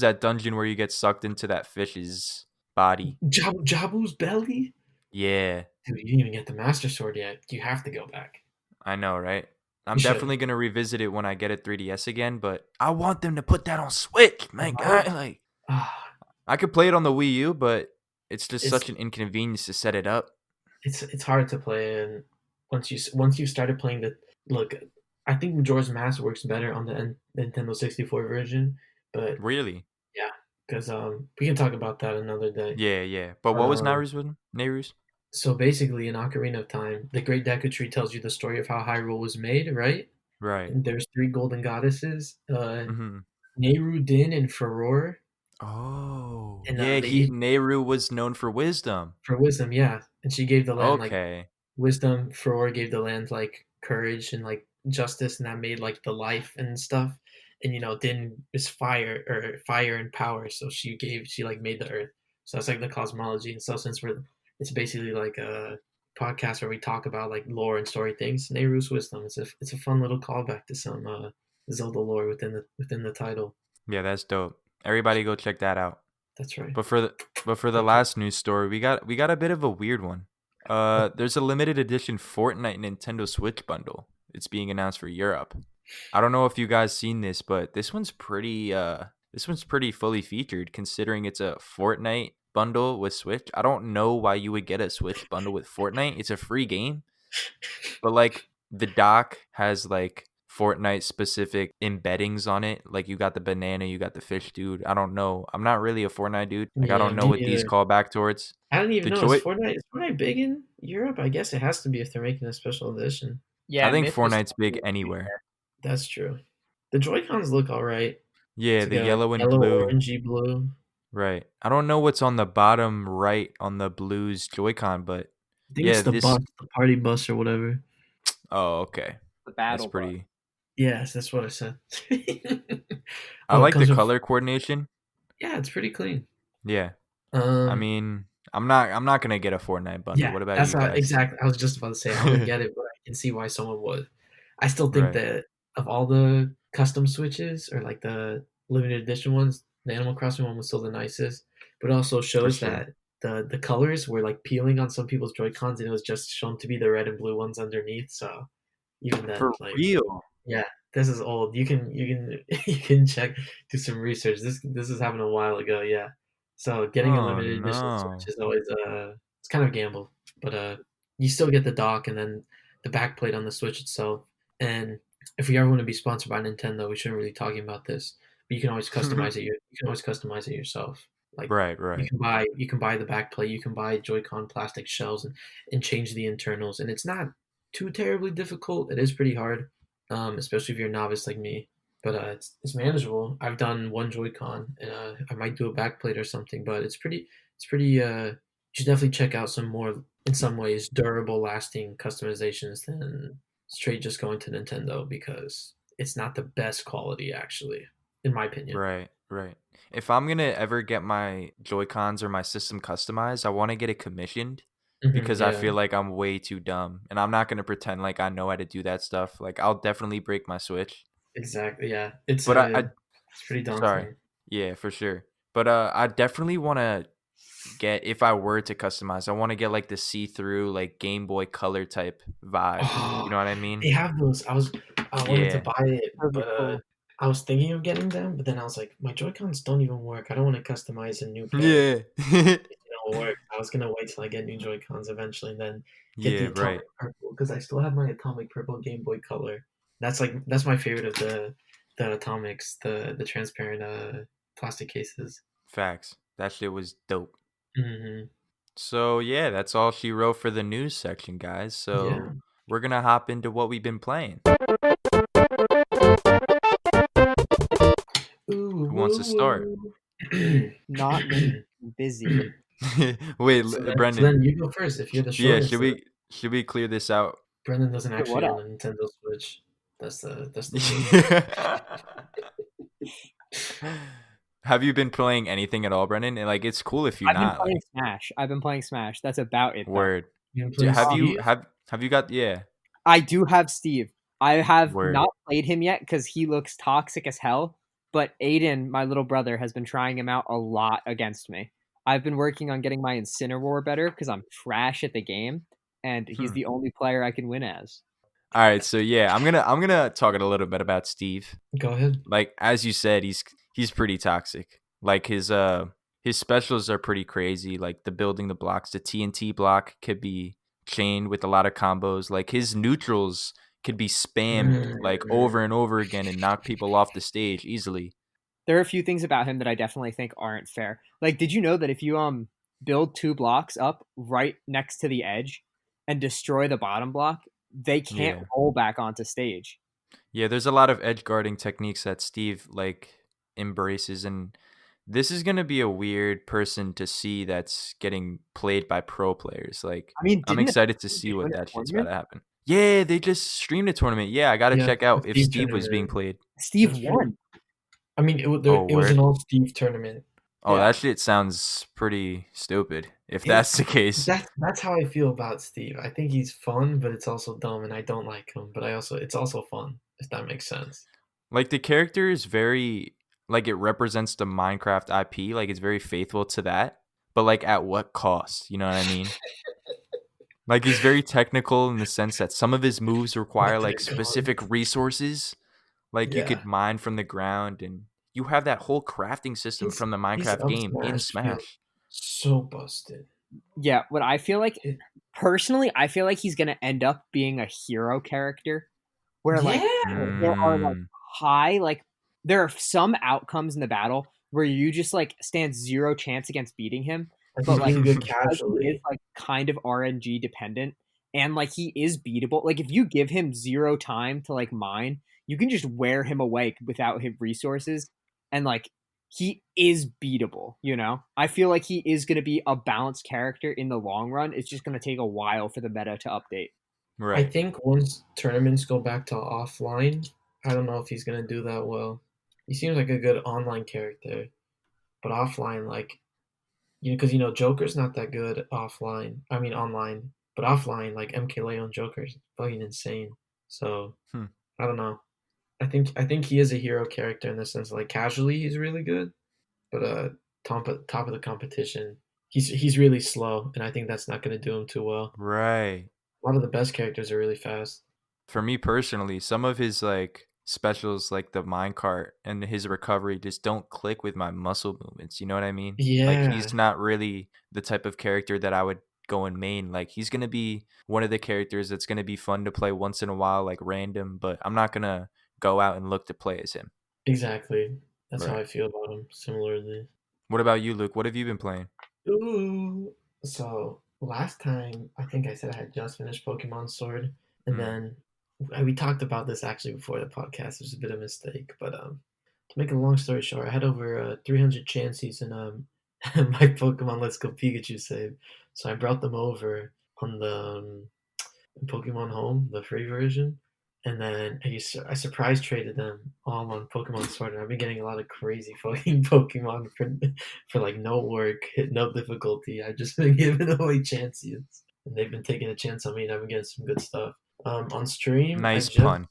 that dungeon where you get sucked into that fish's body. Jabu's belly? Yeah, Dude, you didn't even get the Master Sword yet. You have to go back. I know, right? I'm You should. definitely gonna revisit it when I get a 3DS again, but I want them to put that on Switch, man. Uh-huh. God, like Ah, I could play it on the Wii U, but it's just it's such an inconvenience to set it up. it's hard to play, and once you started playing look, I think Majora's Mask works better on the Nintendo 64 version, but Really? yeah, because we can talk about that another day. Yeah, yeah. But what was Um, Nairu's with him? Nairu's? So basically, in Ocarina of Time, the Great Deku Tree tells you the story of how Hyrule was made, right? Right. And there's three golden goddesses, Mm-hmm. Nehru, Din, and Furore. Oh, And yeah. they Nehru was known for wisdom. for wisdom, yeah. And she gave the land like Okay. wisdom. Furore gave the land like courage and like justice, and that made like the life and stuff. And Din is fire and power, so she like made the earth. So that's like the cosmology. And so since it's basically like a podcast where we talk about like lore and story things, Nehru's wisdom. It's a fun little callback to some Zelda lore within the title. Yeah, that's dope. Everybody go check that out. That's right. But for the last news story, we got a bit of a weird one. There's a limited edition Fortnite Nintendo Switch bundle. It's being announced for Europe. I don't know if you guys seen this, but this one's pretty fully featured considering it's a Fortnite bundle with Switch. I don't know why you would get a Switch bundle with Fortnite. It's a free game, but like the dock has like Fortnite specific embeddings on it. Like you got the banana, you got the fish dude. I don't know. I'm not really a Fortnite dude. Like I Yeah, don't know me what these neither. call back towards. I don't even The know. joy Is Fortnite big in Europe? I guess it has to be if they're making a special edition. I Yeah, think Myth was Fortnite's big supposed to be anywhere. there. That's true. The Joy Cons look all right. Yeah, It's the like a yellow and yellow, blue. orangey blue. Right. I don't know what's on the bottom right on the Blues Joy-Con, but I think yeah, it's the this. bus, the party bus or whatever. Oh, okay. The That's battle bus. pretty. Yes, that's what I said. I Oh, it like the comes with. color coordination. Yeah, it's pretty clean. Yeah. I Um, mean, I'm not gonna get a Fortnite bundle. yeah, What about that's you how guys? exactly. I was just about to say I wouldn't get it, but I can see why someone would. I still think Right. that of all the custom switches or like the limited edition ones, the Animal Crossing one was still the nicest. But it also For shows sure. that the colors were like peeling on some people's Joy Cons, and it was just shown to be the red and blue ones underneath. So even then, For like, real. yeah, this is old. You can you can check, do some research. This has happened a while ago. Yeah, so getting a Oh limited edition Switch no. is always it's kind of a gamble, but you still get the dock and then the backplate on the Switch itself. And if we ever want to be sponsored by Nintendo, we shouldn't really talking about this, but you can always customize it. You can always customize it yourself. Like Right, right. you can buy the backplate, you can buy Joy-Con plastic shells and change the internals, and it's not too terribly difficult. It is pretty hard, especially if you're a novice like me. But it's manageable. I've done one Joy-Con, and I might do a backplate or something. But it's pretty. You should definitely check out some more, in some ways, durable, lasting customizations than straight just going to Nintendo, because it's not the best quality actually, in my opinion. Right, right. If I'm gonna ever get my Joy-Cons or my system customized, I want to get it commissioned because I Yeah, feel like I'm way too dumb and I'm not gonna pretend like I know how to do that stuff. Like I'll definitely break my Switch. exactly. Yeah, But it's pretty sorry. daunting. Yeah, for sure. But I definitely want to get, if I were to customize, I want to get like the see-through like Game Boy Color type vibe. Oh, You know what I mean? they have those. I wanted to Yeah. buy it, That'd be but cool. I was thinking of getting them, but then I was like, my Joy Cons don't even work. I don't want to customize a new pair. Yeah. It don't work. I was gonna wait till I get new Joy Cons eventually, and then get the Yeah, Atomic right. Purple, because I still have my Atomic Purple Game Boy Color. That's my favorite of the Atomics, the transparent plastic cases. Facts. That shit was dope. Hmm. So yeah, that's all she wrote for the news section, guys. Yeah. So we're gonna hop into what we've been playing. Ooh, Who wants to start? woo, woo. Not me. I'm busy. Wait, So Brendan. then you go first. If you're the Yeah, shortest, should we clear this out? Brendan doesn't Clear what actually own up? a Nintendo Switch. That's the thing. Have you been playing anything at all, Brendan? And like, it's cool if you're I've been not. playing Like, Smash. I've been playing Smash. That's about it, though. word. You been playing Have you Steve? have you got yeah? I do have Steve. I have Word. not played him yet because he looks toxic as hell. But Aiden, my little brother, has been trying him out a lot against me. I've been working on getting my Incineroar better because I'm trash at the game, and he's Hmm. the only player I can win as. All right, so yeah, I'm gonna talk a little bit about Steve. Go ahead. Like as you said, he's pretty toxic. Like his specials are pretty crazy. Like the building the blocks, the TNT block could be chained with a lot of combos. Like his neutrals could be spammed like over and over again and knock people off the stage easily. There are a few things about him that I definitely think aren't fair. Like, did you know that if you build 2 blocks up right next to the edge and destroy the bottom block, they can't Yeah. roll back onto stage? Yeah, there's a lot of edge guarding techniques that Steve like embraces, and this is gonna be a weird person to see that's getting played by pro players. Like I mean, I'm didn't excited to it see what win a that shit's about tournament? to happen. Yeah, they just streamed a tournament. Yeah, I gotta Yeah, check the out if Steve Steve was being tournament. played. It Steve was pretty. won. I mean, Oh, it was an word. all Steve tournament. Oh, Yeah. that shit sounds pretty stupid. If It that's the case, that's how I feel about Steve. I think he's fun, but it's also dumb, and I don't like him. But it's also fun, if that makes sense. like the character is very like it represents the Minecraft IP. Like it's very faithful to that. But like at what cost? You know what I mean? Like he's very technical in the sense that some of his moves require What like the god? specific resources. Like you Yeah, could mine from the ground and you have that whole crafting system from the he's Minecraft up game in smash feels Smash. so busted. Yeah, what I feel like It, personally, I feel like he's gonna end up being a hero character where like yeah, there are like Mm, high like there are some outcomes in the battle where you just like stand zero chance against beating him, like but he's like really good because he is casually. like kind of RNG dependent and like he is beatable. Like if you give him zero time to like mine, you can just wear him away without his resources and like he is beatable, you know? I feel like he is going to be a balanced character in the long run. It's just going to take a while for the meta to update. I right. think once tournaments go back to offline, I don't know if he's gonna do that well. He seems like a good online character, but offline, like because Joker's not that good offline. I mean online, but offline, like MK Leon Joker's fucking insane. So Hmm. I don't know. I think he is a hero character in the sense like casually he's really good, but top of the competition, he's really slow, and I think that's not gonna do him too well. Right. A lot of the best characters are really fast. For me personally, some of his like specials like the minecart and his recovery just don't click with my muscle movements. You know what I mean? Like Yeah, he's not really the type of character that I would go in main. Like he's gonna be one of the characters that's gonna be fun to play once in a while, like random, but I'm not gonna go out and look to play as him. exactly. That's how Right. I feel about him. Similarly. What about you, Luke? What have you been playing? Ooh. So last time, I think I said I had just finished Pokemon Sword, and Hmm. then we talked about this actually before the podcast. It was a bit of a mistake, but to make a long story short, I had over 300 chances in my Pokemon Let's Go Pikachu save, so I brought them over on the Pokemon Home, the free version, and then I surprise traded them all on Pokemon Sword, and I've been getting a lot of crazy fucking Pokemon for like no work, no difficulty. I've just been giving away chances, and they've been taking a chance on me, and I've been getting some good stuff. On stream, I Nice just pun.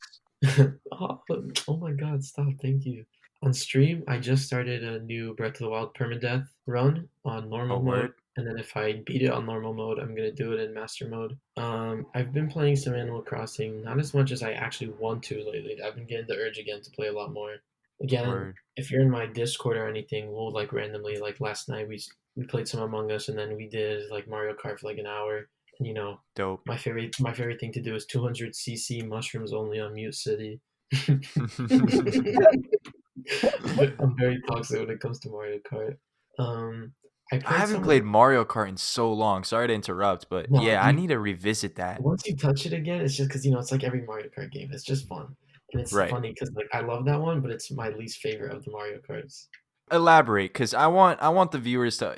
oh, oh my god, stop! Thank you. On stream, I just started a new Breath of the Wild permadeath run on Oh, normal mode, word. and then if I beat it on normal mode, I'm gonna do it in master mode. I've been playing some Animal Crossing, not as much as I actually want to lately. I've been getting the urge again to play a lot more. Again, Word. if you're in my Discord or anything, we'll like randomly like last night we played some Among Us, and then we did like Mario Kart for like an hour. And Dope. my favorite thing to do is 200cc mushrooms only on Mute City. I'm very toxic when it comes to Mario Kart. Um, I I played haven't some of played the. Mario Kart in so long. Sorry to interrupt, but No, yeah, I you need to revisit that. once you touch it again, it's just because it's like every Mario Kart game. It's just fun, and it's Right. funny because like I love that one, but it's my least favorite of the Mario Karts. Elaborate, because I want the viewers to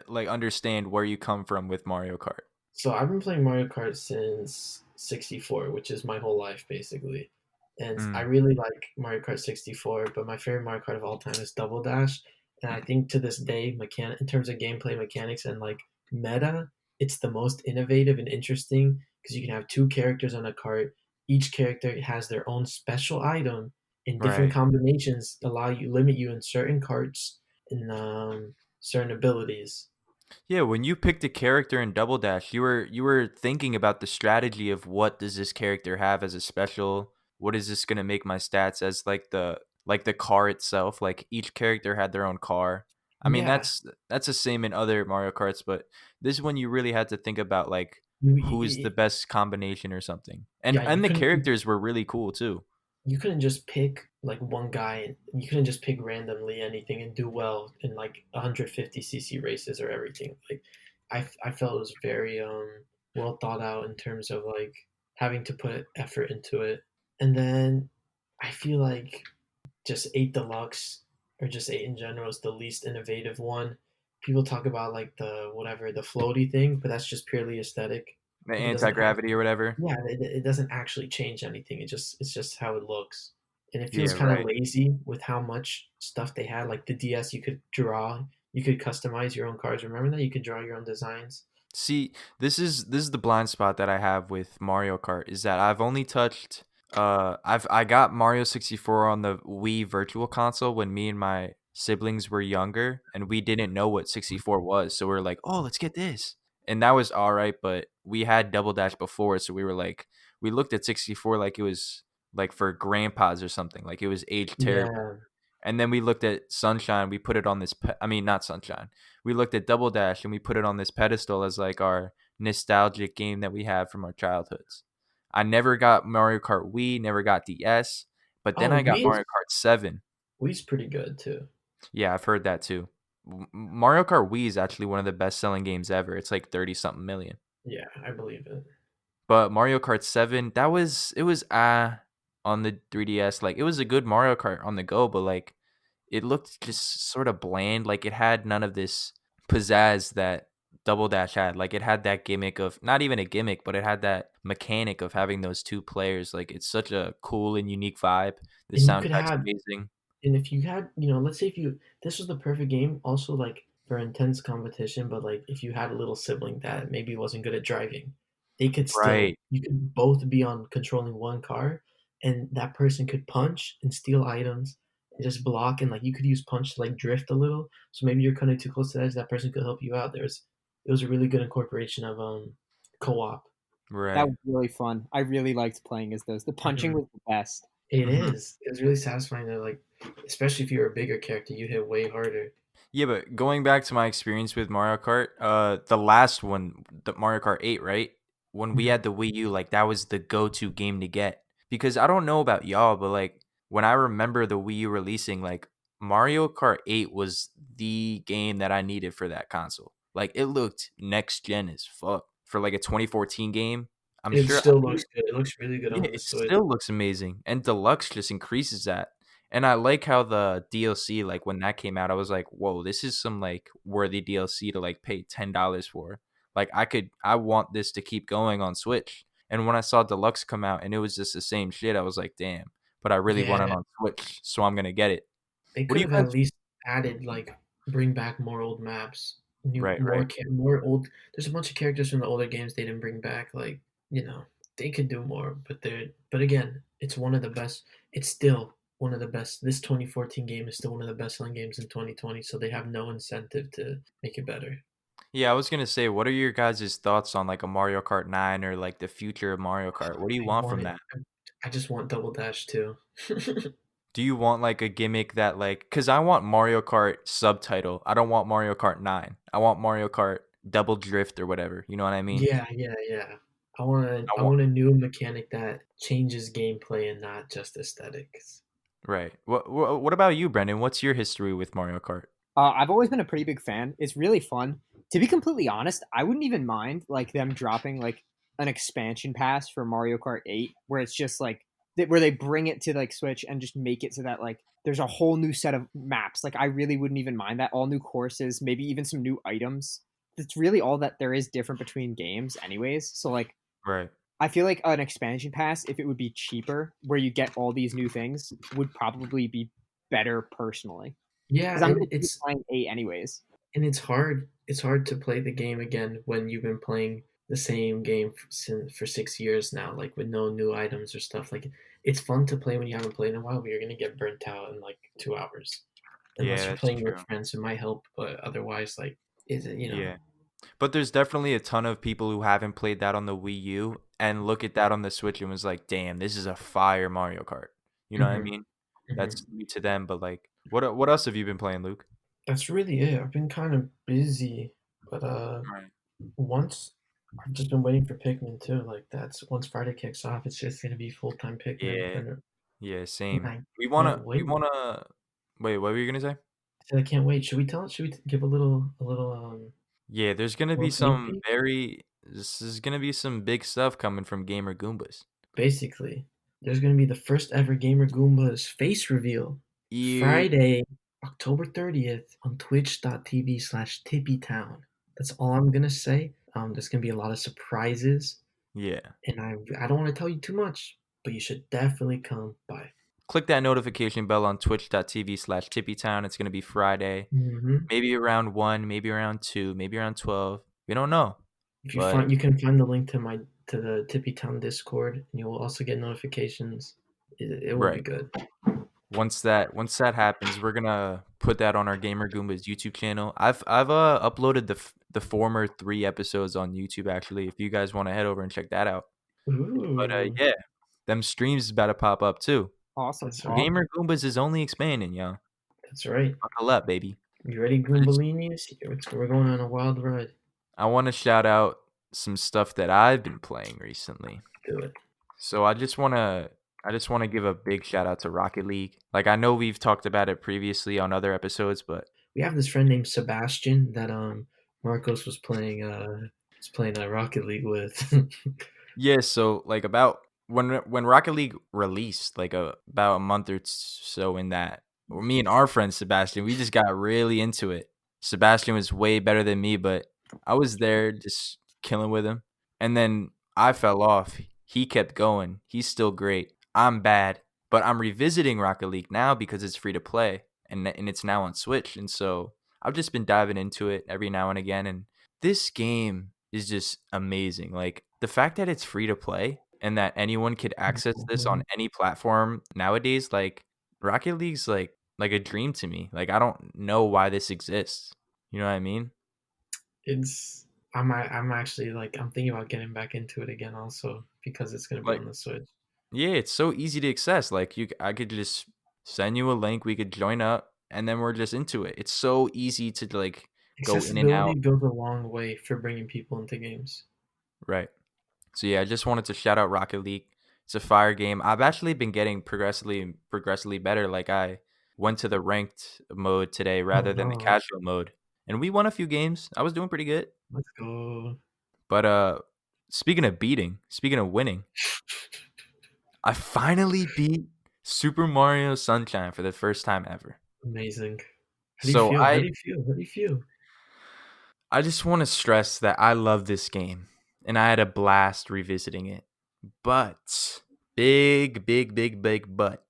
like understand where you come from with Mario Kart. So I've been playing Mario Kart since 64, which is my whole life basically. And I Mm, really like Mario Kart 64, but my favorite Mario Kart of all time is Double Dash. And I think to this day, in terms of gameplay mechanics and like meta, it's the most innovative and interesting because you can have two characters on a cart. Each character has their own special item, and different right. combinations limit you in certain carts and certain abilities. Yeah, when you picked a character in Double Dash, you were thinking about the strategy of what does this character have as a special? What is this gonna make my stats as like the car itself? Like each character had their own car. I mean, Yeah, that's the same in other Mario Karts, but this one you really had to think about like you, who is the you, best combination or something. And yeah, and the characters were really cool too. you couldn't just pick like one guy. You couldn't just pick randomly anything and do well in like 150cc races or everything. Like I felt it was very well thought out in terms of like having to put effort into it. And then I feel like just 8 Deluxe or just 8 in general is the least innovative one. People talk about like the whatever the floaty thing, but that's just purely aesthetic. The Like it doesn't have, anti-gravity or whatever. yeah, it doesn't actually change anything. It's just how it looks. And it Yeah, feels kind of right. lazy with how much stuff they had. Like the DS, you could draw, you could customize your own cards. Remember that you could draw your own designs. See, this is the blind spot that I have with Mario Kart is that I've only touched I got Mario 64 on the Wii Virtual Console when me and my siblings were younger and we didn't know what 64 was. So we are like, "Oh, let's get this." And that was all right, but we had Double Dash before, so we were like we looked at 64 like it was like for grandpas or something, like it was aged terribly. Yeah, And then we looked at Sunshine. We put it on this. I mean, not Sunshine. We looked at Double Dash, and we put it on this pedestal as like our nostalgic game that we have from our childhoods. I never got Mario Kart Wii, never got DS, but then oh, I got Mario Kart 7. Wii's pretty good too. Yeah, I've heard that too. Mario Kart Wii is actually one of the best selling games ever. It's like 30 something million. Yeah, I believe it. But Mario Kart 7, it was on the 3DS. Like it was a good Mario Kart on the go, but like it looked just sort of bland. Like it had none of this pizzazz that Double Dash had. Like it had that gimmick of not even a gimmick, but it had that mechanic of having those two players. Like it's such a cool and unique vibe. The And you could soundtrack's have, amazing. and if you had, you know, let's say if you, this was the perfect game, also like for intense competition, but like if you had a little sibling that maybe wasn't good at driving, they could still, Right. you could both be on controlling one car, and that person could punch and steal items and just block, and like you could use punch to like drift a little. So maybe you're kind of too close to the edge, that person could help you out. It was a really good incorporation of co-op. That Right. was really fun. I really liked playing as those. The punching Mhm. was the best. It Mhm. is. It was really satisfying to like, especially if you're a bigger character, you hit way harder. Yeah, but going back to my experience with Mario Kart, the last one, the Mario Kart 8, right? When we Mhm. had the Wii U, like that was the go-to game to get. Because I don't know about y'all, but like when I remember the Wii U releasing, like Mario Kart 8 was the game that I needed for that console. Like it looked next gen as fuck for like a 2014 game. I'm It sure still looks good. It looks really good yeah, on the it Switch. still looks amazing, and Deluxe just increases that. And I like how the DLC, like when that came out, I was like, "Whoa, this is some like worthy DLC to like pay $10 for." Like I want this to keep going on Switch. And when I saw Deluxe come out and it was just the same shit, I was like, "Damn!" But I really want it Yeah, on Switch, so I'm gonna get it. they What do could you have guys? at least added like bring back more old maps, new Right, right. more old. There's a bunch of characters from the older games they didn't bring back. Like you know, they could do more, but they're but again, it's one of the best. It's still one of the best. This 2014 game is still one of the best selling games in 2020, so they have no incentive to make it better. Yeah, I was gonna say, what are your guys' thoughts on like a Mario Kart 9 or like the future of Mario Kart? What do you I want want from it. that? I just want Double Dash too. Do you want like a gimmick that like cuz I want Mario Kart subtitle. I don't want Mario Kart 9. I want Mario Kart double drift or whatever. You know what I mean? Yeah, yeah, yeah. I I want want a new mechanic that changes gameplay and not just aesthetics. right. What about you, Brendan? What's your history with Mario Kart? I've always been a pretty big fan. It's really fun. To be completely honest, I wouldn't even mind like them dropping like an expansion pass for Mario Kart 8 where it's just like where they bring it to like Switch and just make it so that like there's a whole new set of maps. Like I really wouldn't even mind that. All new courses, maybe even some new items. That's really all that there is different between games anyways. So like Right. I feel like an expansion pass, if it would be cheaper, where you get all these new things, would probably be better personally. Yeah, Because I'm going to keep playing 8 anyways. and it's hard. It's hard to play the game again when you've been playing the same game for 6 years now, like with no new items or stuff. Like it's fun to play when you haven't played in a while, but you're gonna get burnt out in like 2 hours. Yeah, Unless you're that's playing with true. friends, it might help, but otherwise, like, is it you know? Yeah. But there's definitely a ton of people who haven't played that on the Wii U and look at that on the Switch and was like, "Damn, this is a fire Mario Kart." You know what I hmm mean? hmm That's new to them, but like what else have you been playing, Luke? That's really it. I've been kind of busy, but Right. once I've just been waiting for Pikmin too. Like that's once Friday kicks off, it's just gonna be full time Pikmin, Yeah. Yeah, and same. I We can't wanna we wait. wanna wait, what were you gonna say? I said I can't wait. Should we tell? Should we give a little Yeah, there's gonna be little sneak some peek? very this is gonna be some big stuff coming from Gamer Goombas. Basically, there's gonna be the first ever Gamer Goombas face reveal Yeah. Friday, October 30th on twitch.tv/tippytown. That's all I'm gonna say. There's gonna be a lot of surprises, Yeah. and I don't want to tell you too much, but you should definitely come by. Click that notification bell on twitch.tv/tippytown. It's going to be Friday. Hmm. Maybe around 1, maybe around 2, maybe around 12. We don't know. If But you can find the link to the Tippy Town Discord, and you will also get notifications. It will be right. good. Once that happens, we're gonna put that on our Gamer Goombas YouTube channel. I've uploaded the former 3 episodes on YouTube actually. If you guys want to head over and check that out. But Ooh, yeah, them streams is about to pop up too. Awesome. that's Awesome. right. Gamer Goombas is only expanding, y'all. That's right. Buckle up, baby. You ready, Goombalinis? We're going on a wild ride. I want to shout out some stuff that I've been playing recently. Do it. So I just want to give a big shout out to Rocket League. Like I know we've talked about it previously on other episodes, but We have this friend named Sebastian that Marcos was playing Rocket League with. yeah, so like about when Rocket League released, like about a month or so in that, me and our friend Sebastian, we just got really into it. Sebastian was way better than me, but I was there just killing with him. And then I fell off. He kept going. He's still great. I'm bad, but I'm revisiting Rocket League now because it's free to play and it's now on Switch. And so I've just been diving into it every now and again. And this game is just amazing. Like the fact that it's free to play and that anyone could access this on any platform nowadays, like Rocket League's like a dream to me. Like I don't know why this exists. You know what I mean? It's I'm actually I'm thinking about getting back into it again also because it's gonna be Like on the Switch. yeah, it's so easy to access. Like I could just send you a link, we could join up, and then we're just into it. It's so easy to like go in and Accessibility out. goes a long way for bringing people into games. Right. So yeah, I just wanted to shout out Rocket League. It's a fire game. I've actually been getting progressively better. Like I went to the ranked mode today Oh rather than the no, casual mode. And we won a few games. I was doing pretty good. let's go. But speaking of winning, I finally beat Super Mario Sunshine for the first time ever. Amazing. How do you So feel? How do you feel? How do you feel? I just want to stress that I love this game and I had a blast revisiting it. But big but.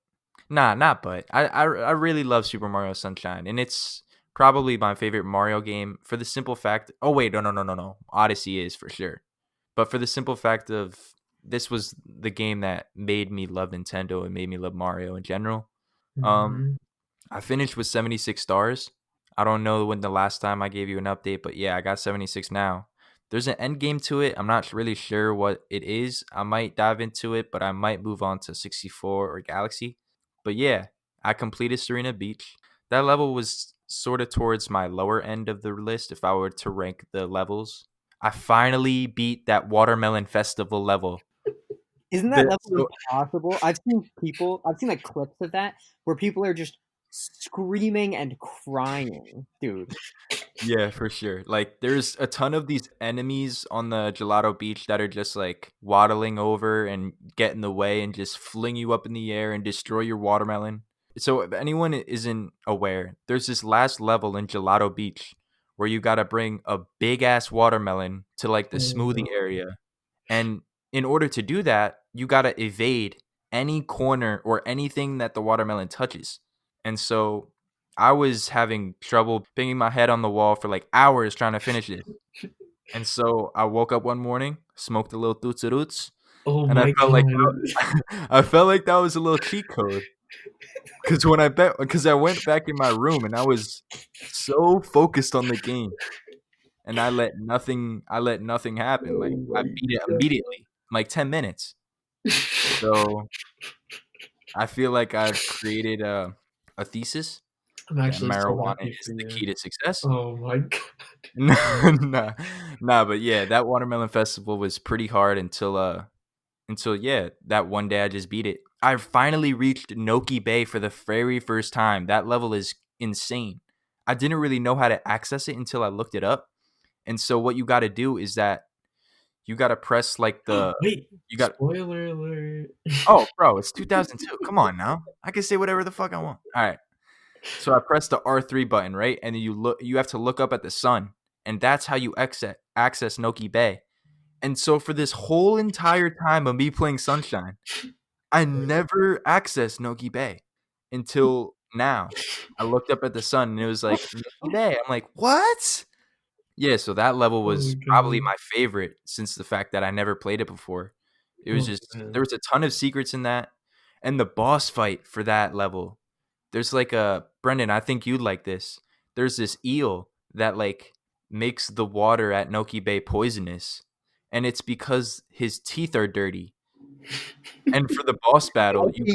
Nah, not but. I really love Super Mario Sunshine and it's probably my favorite Mario game for the simple fact. Oh wait, no. Odyssey is for sure. But for the simple fact of this was the game that made me love Nintendo and made me love Mario in general. Um Hmm. I finished with 76 stars. I don't know when the last time I gave you an update, but yeah, I got 76 now. There's an end game to it. I'm not really sure what it is. I might dive into it, but I might move on to 64 or Galaxy. But yeah, I completed Serena Beach. That level was sort of towards my lower end of the list if I were to rank the levels. I finally beat that Watermelon Festival level. Isn't that level impossible? I've seen like clips of that where people are just screaming and crying, dude. Yeah, for sure. Like there's a ton of these enemies on the Gelato Beach that are just like waddling over and get in the way and just fling you up in the air and destroy your watermelon. So if anyone isn't aware, there's this last level in Gelato Beach where you got to bring a big ass watermelon to like the Oh no. smoothie area. And in order to do that, you got to evade any corner or anything that the watermelon touches. And so I was having trouble banging my head on the wall for like hours trying to finish it. And so I woke up one morning, smoked a little Tootsie Roots, Oh and I my felt like god. I felt like that was a little cheat code. Because I went back in my room and I was so focused on the game, and I let nothing happen. Like Oh I my beat it god. immediately, in like 10 minutes. So I feel like I've created a thesis I'm that actually so marijuana happy is for the you. key to success. Oh my god. nah, but yeah, that watermelon festival was pretty hard until yeah, that one day I just beat it. I finally reached Noki Bay for the very first time. That level is insane. I didn't really know how to access it until I looked it up. And so what you got to do is that you got to press like the Wait, you got spoiler alert. oh bro, it's 2002. Come on now, I can say whatever the fuck I want. All right. So I pressed the R3 button, right? And then you have to look up at the sun and that's how you access Noki Bay. And so for this whole entire time of me playing Sunshine, I never accessed Noki Bay until now. I looked up at the sun and it was like Noki Bay. I'm like, what? Yeah, so that level Oh my was probably god. my favorite since the fact that I never played it before. It was Oh just there man. was a ton of secrets in that, and the boss fight for that level. There's like a Brendan, I think you'd like this. There's this eel that like makes the water at Noki Bay poisonous, and it's because his teeth are dirty. And for the boss I battle, hate you.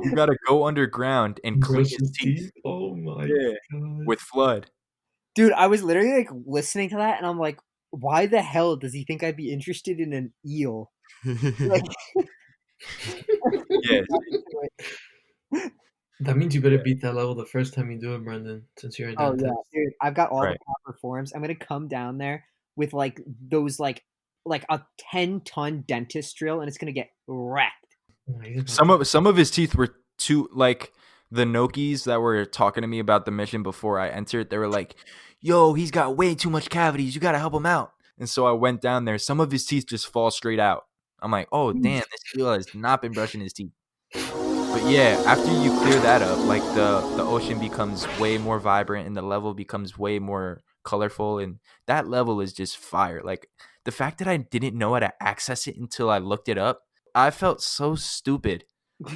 you gotta go underground and clean Brush his his teeth. teeth. Oh my Yeah, god. with flood. Dude, I was literally like listening to that and I'm like, why the hell does he think I'd be interested in an eel? Like, Yes. That means you better Yeah. beat that level the first time you do it, Brendan, since you're a oh yeah, dentist. dude, I've got all the Right. proper forms. I'm gonna come down there with like those like a 10-ton dentist drill and it's gonna get wrecked. Oh, he's about to- Some of his teeth were too like the Nokis that were talking to me about the mission before I entered. They were like, "Yo, he's got way too much cavities. You got to help him out." And so I went down there. Some of his teeth just fall straight out. I'm like, "Oh, damn, this eel has not been brushing his teeth." But yeah, after you clear that up, like the ocean becomes way more vibrant and the level becomes way more colorful, and that level is just fire. Like the fact that I didn't know how to access it until I looked it up, I felt so stupid.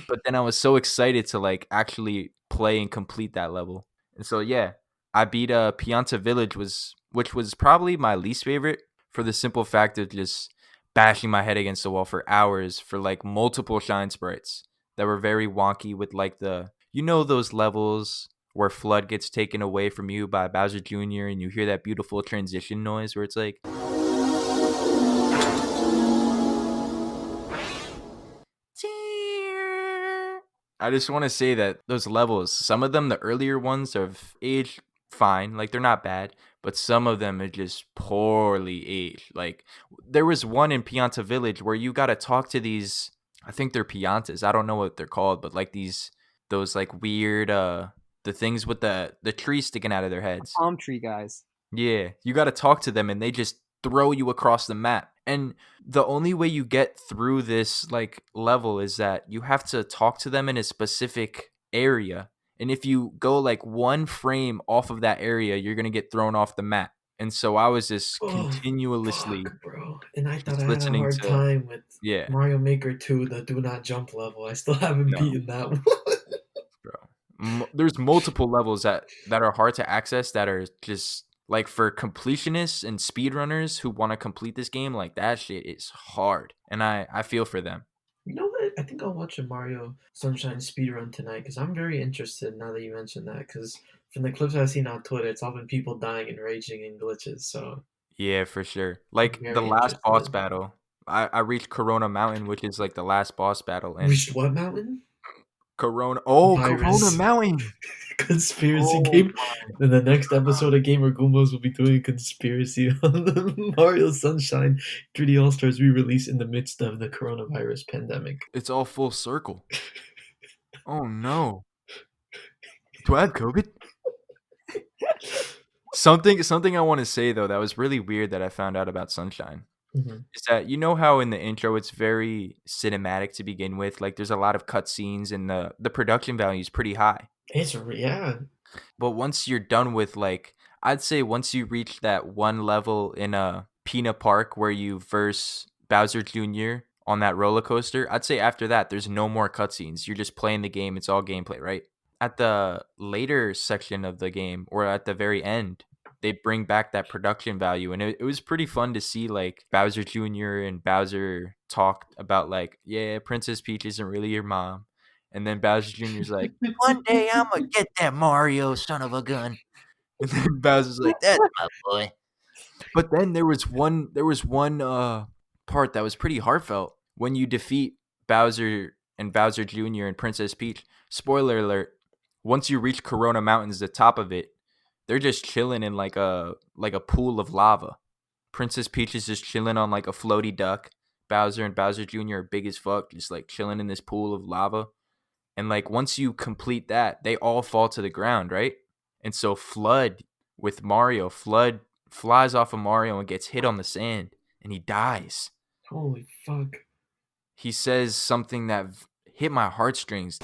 But then I was so excited to like actually play and complete that level. And so yeah, I beat Pianta Village which was probably my least favorite for the simple fact of just bashing my head against the wall for hours for like multiple shine sprites that were very wonky with like those levels where flood gets taken away from you by Bowser Jr. and you hear that beautiful transition noise where it's like I just want to say that those levels, some of them, the earlier ones, have aged fine. Like, they're not bad, but some of them are just poorly aged. Like, there was one in Pianta Village where you got to talk to these, I think they're Piantas. I don't know what they're called, but like those like weird, the things with the tree sticking out of their heads. Palm tree guys. Yeah, you got to talk to them and they just throw you across the map. And the only way you get through this like level is that you have to talk to them in a specific area. And if you go like one frame off of that area, you're going to get thrown off the map. And so I was just Oh continuously fuck, bro. And I thought just I had a listening hard to time with yeah, Mario Maker 2, the do not jump level. I still haven't no, beaten that one. bro. There's multiple levels that are hard to access that are just like for completionists and speedrunners who want to complete this game, like that shit is hard. And I feel for them. You know what? I think I'll watch a Mario Sunshine speedrun tonight because I'm very interested now that you mentioned that. Because from the clips I've seen on Twitter, it's all been people dying and raging and glitches. So Yeah, for sure. I'm Like the very last boss interested. battle, I reached Corona Mountain, which is like the last boss battle, and Reached what mountain? Corona Virus. Mountain. Conspiracy Oh game. my In the next episode of Gamer Goombas, we'll be doing a conspiracy on the Mario Sunshine 3D All Stars re release in the midst of the coronavirus pandemic. it's all full circle. Oh no. Do I have COVID? Something I want to say though that was really weird that I found out about Sunshine Mhm. is that you know how in the intro it's very cinematic to begin with, like there's a lot of cutscenes and the production value is pretty high. Yeah. But once you're done with like I'd say once you reach that one level in a Pina Park where you verse Bowser Jr. on that roller coaster, I'd say after that there's no more cutscenes. You're just playing the game, it's all gameplay, right? At the later section of the game or at the very end, they bring back that production value and it was pretty fun to see like Bowser Jr. and Bowser talk about like, yeah, Princess Peach isn't really your mom. And then Bowser Jr.'s like, one day I'm gonna get that Mario son of a gun. And then Bowser's like, that's my boy. But then there was one part that was pretty heartfelt when you defeat Bowser and Bowser Jr. and Princess Peach. Spoiler alert, once you reach Corona Mountains, the top of it, they're just chilling in like a pool of lava. Princess Peach is just chilling on like a floaty duck. Bowser and Bowser Jr. are big as fuck, just like chilling in this pool of lava. And like once you complete that, they all fall to the ground, right? And so Flood with Mario. Flood flies off of Mario and gets hit on the sand, and he dies. Holy fuck. He says something that hit my heartstrings.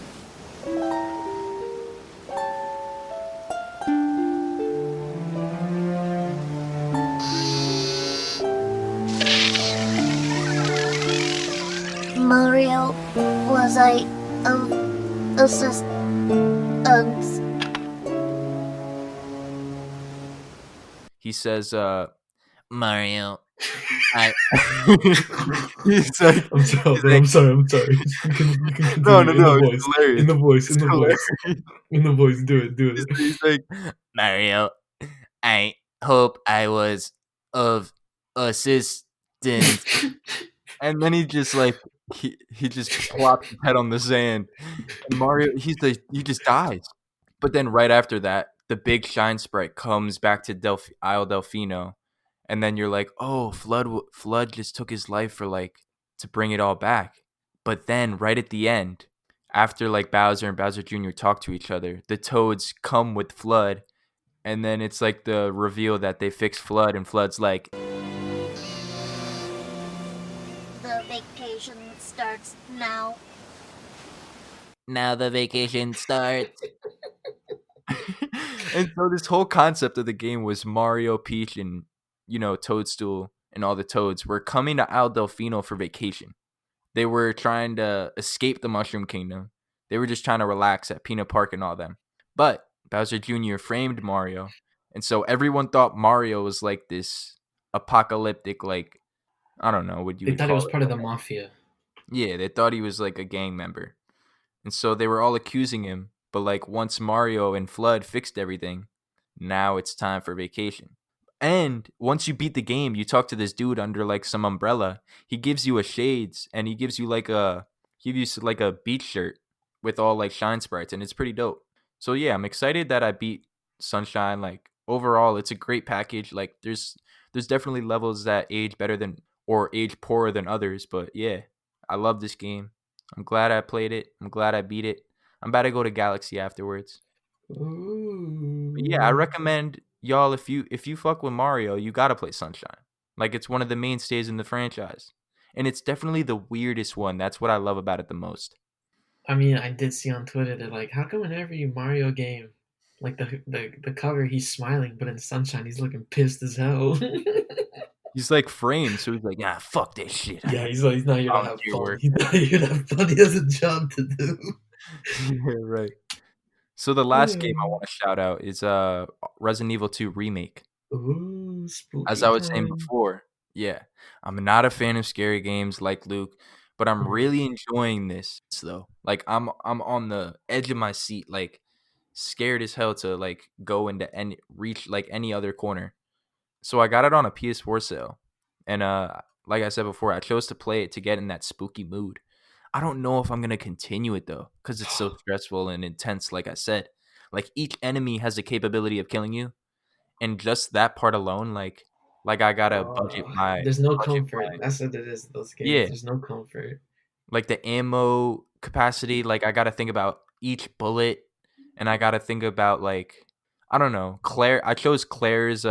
Mario, was I assist He says, Mario, I. He's like, I'm sorry, he's bro. like, I'm sorry. You can no, continue no, in the no, it's voice. hilarious. In the voice. It's In the voice. hilarious. In the voice. Do it. Do it. He's like, Mario, I hope I was of assistance. And then he just like he just plops his head on the sand, and Mario he just dies. But then right after that, the big shine sprite comes back to Isle Delfino, and then you're like, oh, Flood just took his life for like to bring it all back. But then right at the end, after like Bowser and Bowser Jr. talk to each other, the Toads come with Flood, and then it's like the reveal that they fixed Flood, and Flood's like, the vacation starts now. now the vacation starts. And so this whole concept of the game was Mario, Peach, and Toadstool and all the Toads were coming to Isle Delfino for vacation. They were trying to escape the Mushroom Kingdom. They were just trying to relax at Peanut Park and all them. But Bowser Jr. framed Mario, and so everyone thought Mario was like this apocalyptic, like, I don't know what you They would thought it was call it. part of the mafia. Yeah, they thought he was like a gang member. And so they were all accusing him. But like once Mario and Flood fixed everything, now it's time for vacation. And once you beat the game, you talk to this dude under like some umbrella. He gives you a shades, and he gives you like a beach shirt with all like shine sprites, and it's pretty dope. So yeah, I'm excited that I beat Sunshine. Like overall, it's a great package. Like there's definitely levels that age better than or age poorer than others, but yeah, I love this game. I'm glad I played it. I'm glad I beat it. I'm about to go to Galaxy afterwards. But yeah, I Ooh. recommend y'all, if you fuck with Mario, you gotta play Sunshine. Like it's one of the mainstays in the franchise, and it's definitely the weirdest one. That's what I love about it the most. I mean, I did see on Twitter they're like, how come in every Mario game, like the cover, he's smiling, but in Sunshine he's looking pissed as hell. He's like framed, so he's like, yeah, fuck this shit. Yeah, he's like, he's not here to have Volunteer fun. work. He's not here to have fun. He has a job to do. Yeah, right. So the last game I want to shout out is Resident Evil 2 Remake. Ooh, As spooky I was saying time. before, yeah, I'm not a fan of scary games like Luke, but I'm really enjoying this though. Like I'm on the edge of my seat, like scared as hell to like go into any reach like any other corner. So I got it on a PS4 sale, and like I said before, I chose to play it to get in that spooky mood. I don't know if I'm gonna continue it though, because it's so stressful and intense. Like I said, like each enemy has the capability of killing you, and just that part alone, like I gotta There's no budget comfort. my That's what it is. Those games. yeah, There's no comfort. like the ammo capacity. Like I gotta think about each bullet, and I gotta think about like I don't know Claire. I chose Claire's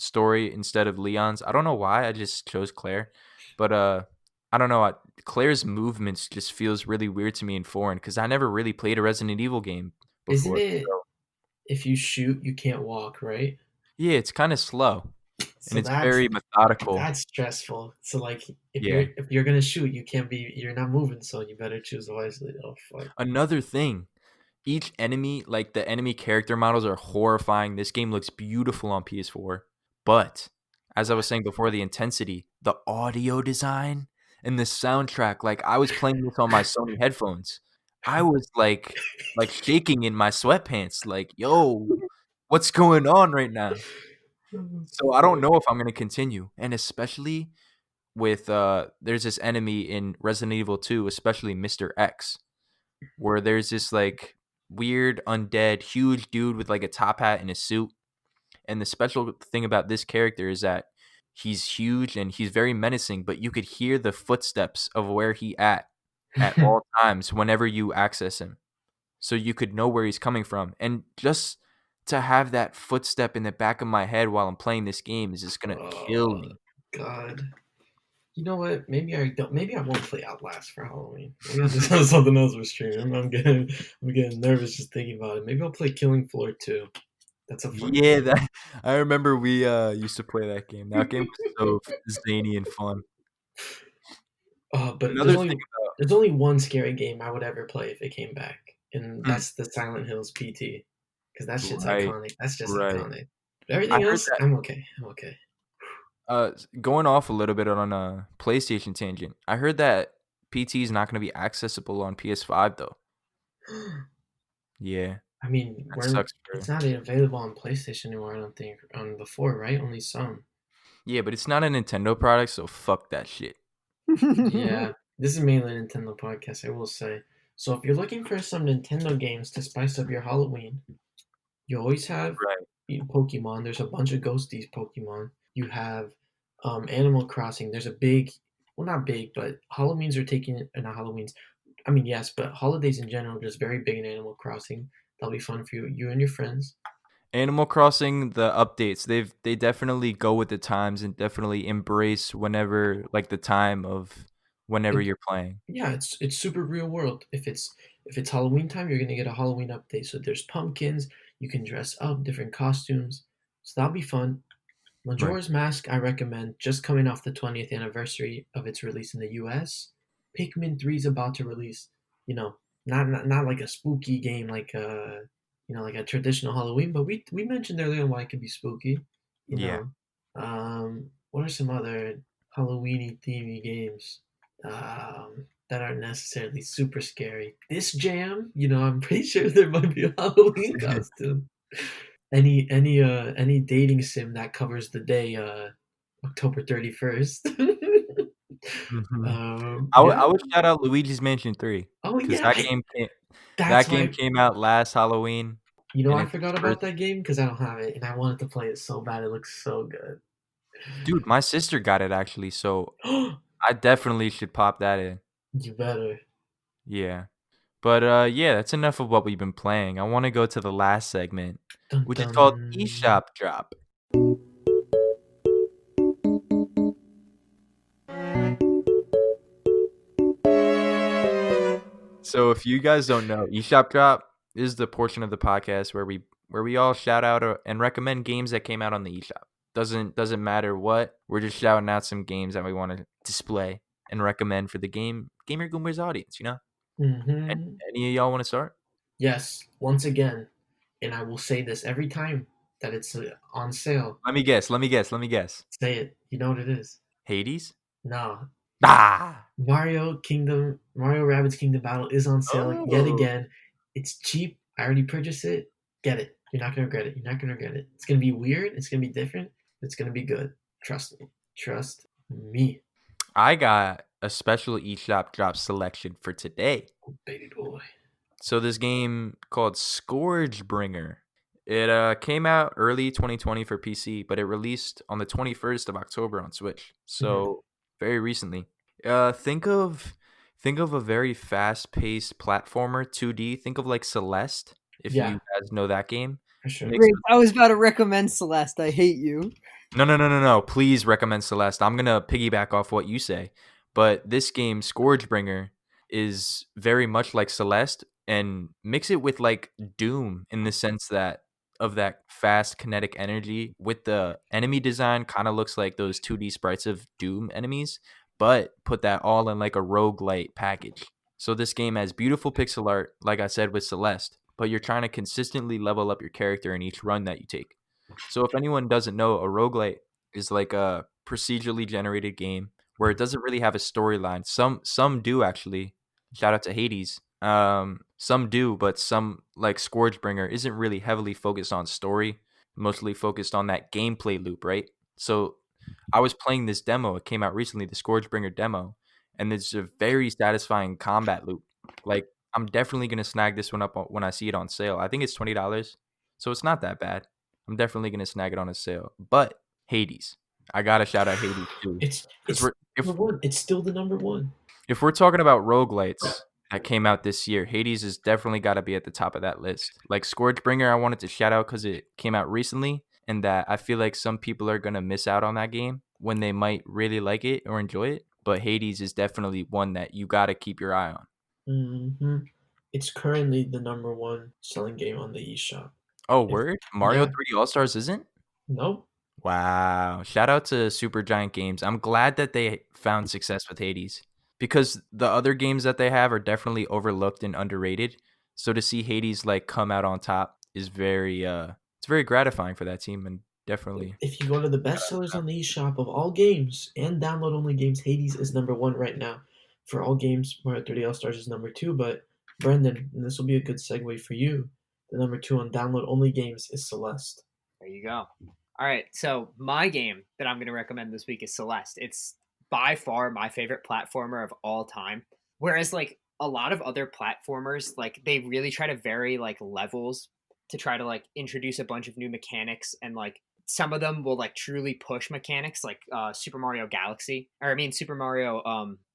story instead of Leon's. I don't know why. I just chose Claire, but I don't know. Claire's movements just feels really weird to me and foreign because I never really played a Resident Evil game Isn't before. it? So, If you shoot, you can't walk, right? yeah, it's kind of slow and So it's very methodical. that's stressful. So like, Yeah. if you're gonna shoot, you can't be. You're not moving, so you better choose wisely. Oh fuck. Another thing, each enemy, like the enemy character models are horrifying. This game looks beautiful on PS4. But as I was saying before, the intensity, the audio design, and the soundtrack, like I was playing this on my Sony headphones. I was like shaking in my sweatpants, like, yo, what's going on right now? So I don't know if I'm gonna continue. And especially with there's this enemy in Resident Evil 2, especially Mr. X, where there's this like weird undead huge dude with like a top hat and a suit. And the special thing about this character is that he's huge and he's very menacing, but you could hear the footsteps of where he at all times whenever you access him. So you could know where he's coming from. And just to have that footstep in the back of my head while I'm playing this game is just gonna kill Oh me. God. You know what? Maybe I don't. Maybe I won't play Outlast for Halloween. Maybe I'll just have something else for streaming. I'm getting nervous just thinking about it. Maybe I'll play Killing Floor 2. That's a fun Yeah, game. that I remember we used to play that game. That game was so zany and fun. But Another thing about there's only one scary game I would ever play if it came back, and mm, that's the Silent Hills PT, because that shit's right, iconic. That's just right. iconic. But I everything heard else, that I'm okay. I'm okay. going off a little bit on a PlayStation tangent. I heard that PT is not going to be accessible on PS5 though. Yeah, I mean, that sucks it's for. not available on PlayStation anymore. I don't think before, right? Only some. Yeah, but it's not a Nintendo product, so fuck that shit. Yeah, this is mainly a Nintendo podcast, I will say. So if you're looking for some Nintendo games to spice up your Halloween, you always have Right. Pokemon. There's a bunch of ghosties Pokemon. You have Animal Crossing. There's a big, well, not big, but Halloweens are taking not Halloweens. I mean, yes, but holidays in general are just very big in Animal Crossing. That'll be fun for you and your friends. Animal Crossing, the updates, they definitely go with the times and definitely embrace whenever like the time of whenever It, you're playing. yeah, it's super real world. If it's Halloween time, you're gonna get a Halloween update. So there's pumpkins. You can dress up, different costumes. So that'll be fun. Right. Majora's Mask, I recommend, just coming off the 20th anniversary of its release in the US. Pikmin 3 is about to release, you know, not like a spooky game like a traditional Halloween, but we mentioned earlier why it could be spooky, you Yeah. know. What are some other Halloweeny themey games that aren't necessarily super scary? This jam, I'm pretty sure there might be a Halloween costume. Any dating sim that covers the day October 31st. Mhm. I Yeah. would shout out Luigi's Mansion 3 Oh because yeah. That's that game why came out last Halloween, and I it's its forgot about first. that game because I don't have it and I wanted to play it so bad. It looks so good. Dude, my sister got it actually, so I definitely should pop that in. You better. Yeah. But yeah, that's enough of what we've been playing. I want to go to the last segment, Dun which is dun. called eShop Drop. So if you guys don't know, eShop Drop is the portion of the podcast where we all shout out and recommend games that came out on the eShop. Doesn't matter what. We're just shouting out some games that we want to display and recommend for the Gamer Goombas audience, you know? And Mm-hmm. any of y'all want to start? Yes, once again, and I will say this every time that it's on sale. Let me guess. Let me guess. Let me guess. Say it. You know what it is. Hades? No. Ah! Mario Rabbids Kingdom Battle is on sale yet Oh. again. It's cheap. I already purchased it. Get it. You're not gonna regret it. You're not gonna regret it. It's gonna be weird. It's gonna be different. It's gonna be good. Trust me. Trust me, I got a special eShop Drop selection for today. baby boy. So this game called Scourgebringer. It came out early 2020 for PC, but it released on the 21st of October on Switch. So very recently. Think of a very fast-paced platformer 2D. Think of like Celeste, if Yeah, you guys know that game. for sure. Mixed Rick, I was about to recommend Celeste. I hate you. No. Please recommend Celeste. I'm gonna piggyback off what you say, but this game, Scourgebringer, is very much like Celeste, and mix it with like Doom in the sense that of that fast kinetic energy. With the enemy design, kind of looks like those 2D sprites of Doom enemies, but put that all in like a roguelite package. So this game has beautiful pixel art, like I said with Celeste, but you're trying to consistently level up your character in each run that you take. So if anyone doesn't know, a roguelite is like a procedurally generated game where it doesn't really have a storyline. Some do actually. Shout out to Hades. Some do, but some like Scourgebringer isn't really heavily focused on story, mostly focused on that gameplay loop, right? So I was playing this demo. It came out recently, the Scourgebringer demo, and it's a very satisfying combat loop. Like I'm definitely gonna snag this one up when I see it on sale. I think it's $20, so it's not that bad. I'm definitely gonna snag it on a sale. But Hades, I gotta shout out Hades too, It's because number one. It's still the number one. if we're talking about roguelites, that came out this year. Hades has definitely got to be at the top of that list. Like Scourgebringer, I wanted to shout out because it came out recently, and that I feel like some people are gonna miss out on that game when they might really like it or enjoy it. But Hades is definitely one that you got to keep your eye on. It's currently the number one selling game on the eShop. Oh, If word? Mario yeah, 3D All Stars isn't? nope. Wow. Shout out to Supergiant Games. I'm glad that they found success with Hades because the other games that they have are definitely overlooked and underrated. So to see Hades like come out on top is very it's very gratifying for that team and definitely If you go to the best sellers on the eShop of all games and download only games, Hades is number one right now. For all games, Mario 3D All Stars is number two. But Brendan, and this will be a good segue for you. The number two on download only games is Celeste. There you go. All right, so my game that I'm going to recommend this week is Celeste. It's by far my favorite platformer of all time. Whereas like a lot of other platformers, like they really try to vary like levels to try to like introduce a bunch of new mechanics, and like some of them will like truly push mechanics like Super Mario Galaxy, or I mean Super Mario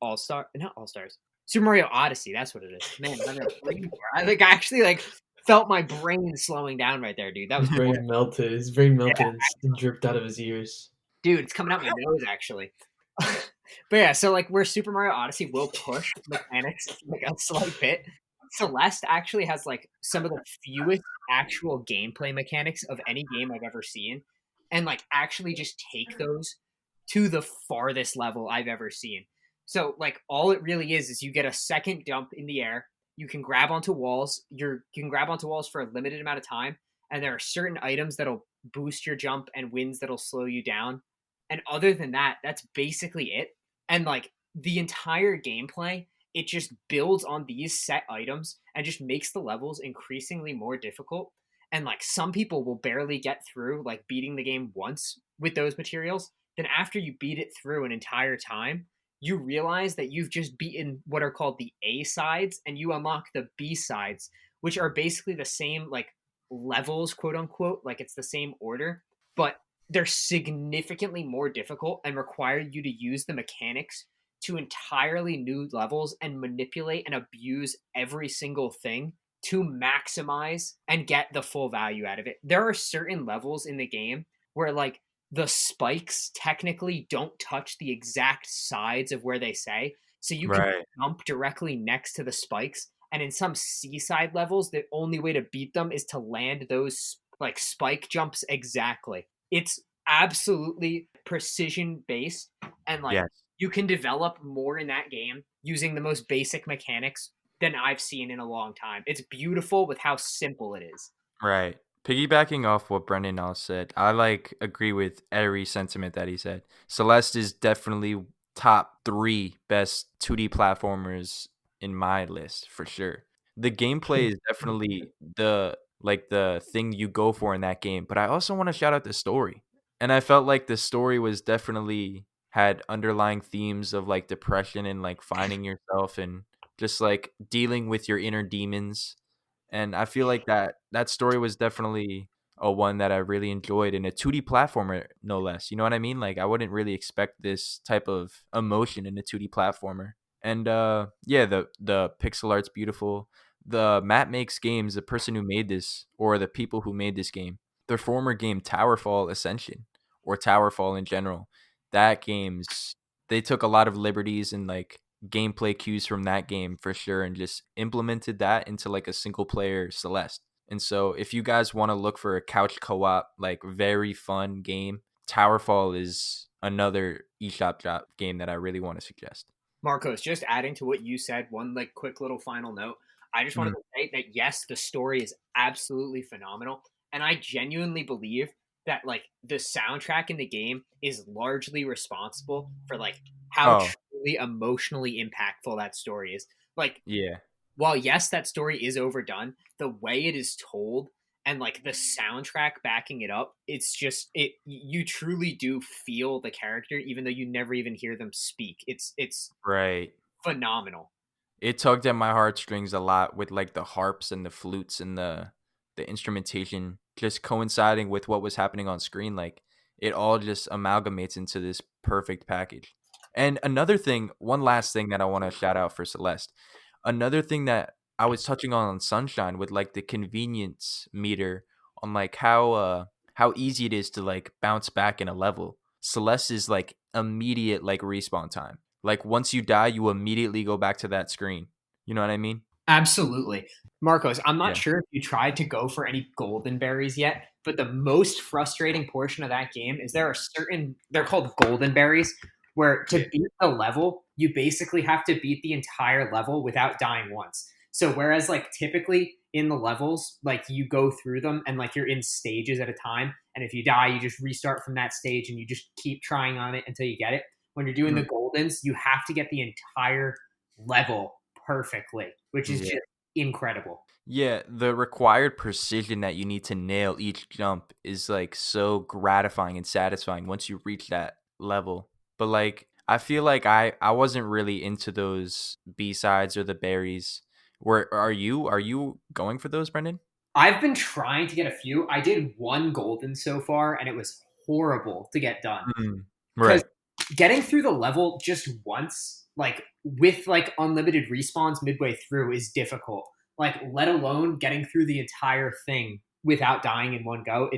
All-Star, not All-Stars. Super Mario Odyssey, that's what it is. Man, I'm gonna brain for it. I think I actually like felt my brain slowing down right there, dude. That was His brain melted. His brain melted and dripped out of his ears. dude, it's coming out my nose actually. But yeah, so like where Super Mario Odyssey will push mechanics like a slight bit, Celeste actually has like some of the fewest actual gameplay mechanics of any game I've ever seen, and like actually just take those to the farthest level I've ever seen. So like all it really is you get a second jump in the air. You can grab onto walls. You can grab onto walls for a limited amount of time, and there are certain items that'll boost your jump and winds that'll slow you down. And other than that, that's basically it. And like the entire gameplay, it just builds on these set items and just makes the levels increasingly more difficult. And like some people will barely get through like beating the game once with those materials. Then after you beat it through an entire time, you realize that you've just beaten what are called the A sides, and you unlock the B sides, which are basically the same like levels, quote unquote, like it's the same order, but they're significantly more difficult and require you to use the mechanics to entirely new levels and manipulate and abuse every single thing to maximize and get the full value out of it. There are certain levels in the game where like the spikes technically don't touch the exact sides of where they say. So you can right. jump directly next to the spikes. And in some seaside levels, the only way to beat them is to land those like spike jumps exactly. It's absolutely precision based, and like Yes. you can develop more in that game using the most basic mechanics than I've seen in a long time. It's beautiful with how simple it is. Right. Piggybacking off what Brendan all said, I like agree with every sentiment that he said. Celeste is definitely top 3 best 2D platformers in my list for sure. The gameplay is definitely the thing you go for in that game, but I also want to shout out the story. And I felt like the story was definitely had underlying themes of like depression and like finding yourself and just like dealing with your inner demons, and I feel like that story was definitely a one that I really enjoyed in a 2D platformer, no less. You know what I mean? Like I wouldn't really expect this type of emotion in a 2D platformer. And yeah, the pixel art's beautiful. The Matt Makes Games, the person who made this, or the people who made this game, their former game Towerfall Ascension, or Towerfall in general, that game's they took a lot of liberties and like gameplay cues from that game for sure and just implemented that into like a single player Celeste. And so if you guys want to look for a couch co-op like very fun game, Towerfall is another eShop drop game that I really want to suggest. Marcos, just adding to what you said, one like quick little final note. I just wanted to say that yes, the story is absolutely phenomenal, and I genuinely believe that like the soundtrack in the game is largely responsible for like how Oh, truly emotionally impactful that story is. Like yeah. while yes, that story is overdone, the way it is told and like the soundtrack backing it up, it's just it you truly do feel the character even though you never even hear them speak. It's Right. phenomenal. It tugged at my heartstrings a lot with like the harps and the flutes and the instrumentation just coinciding with what was happening on screen. Like it all just amalgamates into this perfect package. And another thing, one last thing that I want to shout out for Celeste. Another thing that I was touching on Sunshine with like the convenience meter on like how easy it is to like bounce back in a level. Celeste is like immediate like respawn time. Like once you die, you immediately go back to that screen. You know what I mean? Absolutely. Marcos, I'm not Yeah. sure if you tried to go for any golden berries yet, but the most frustrating portion of that game is there are certain, they're called golden berries, where to beat the level, you basically have to beat the entire level without dying once. So whereas like typically in the levels, like you go through them and like you're in stages at a time, and if you die, you just restart from that stage and you just keep trying on it until you get it. When you're doing the goldens, you have to get the entire level perfectly, which is Yeah. just incredible. Yeah, the required precision that you need to nail each jump is like so gratifying and satisfying once you reach that level. But like I feel like I wasn't really into those B-sides or the berries. Where are you going for those, Brendan? I've been trying to get a few. I did one golden so far, and it was horrible to get done. Mm, Because right. getting through the level just once, like with like unlimited respawns midway through, is difficult. Like, let alone getting through the entire thing without dying in one go.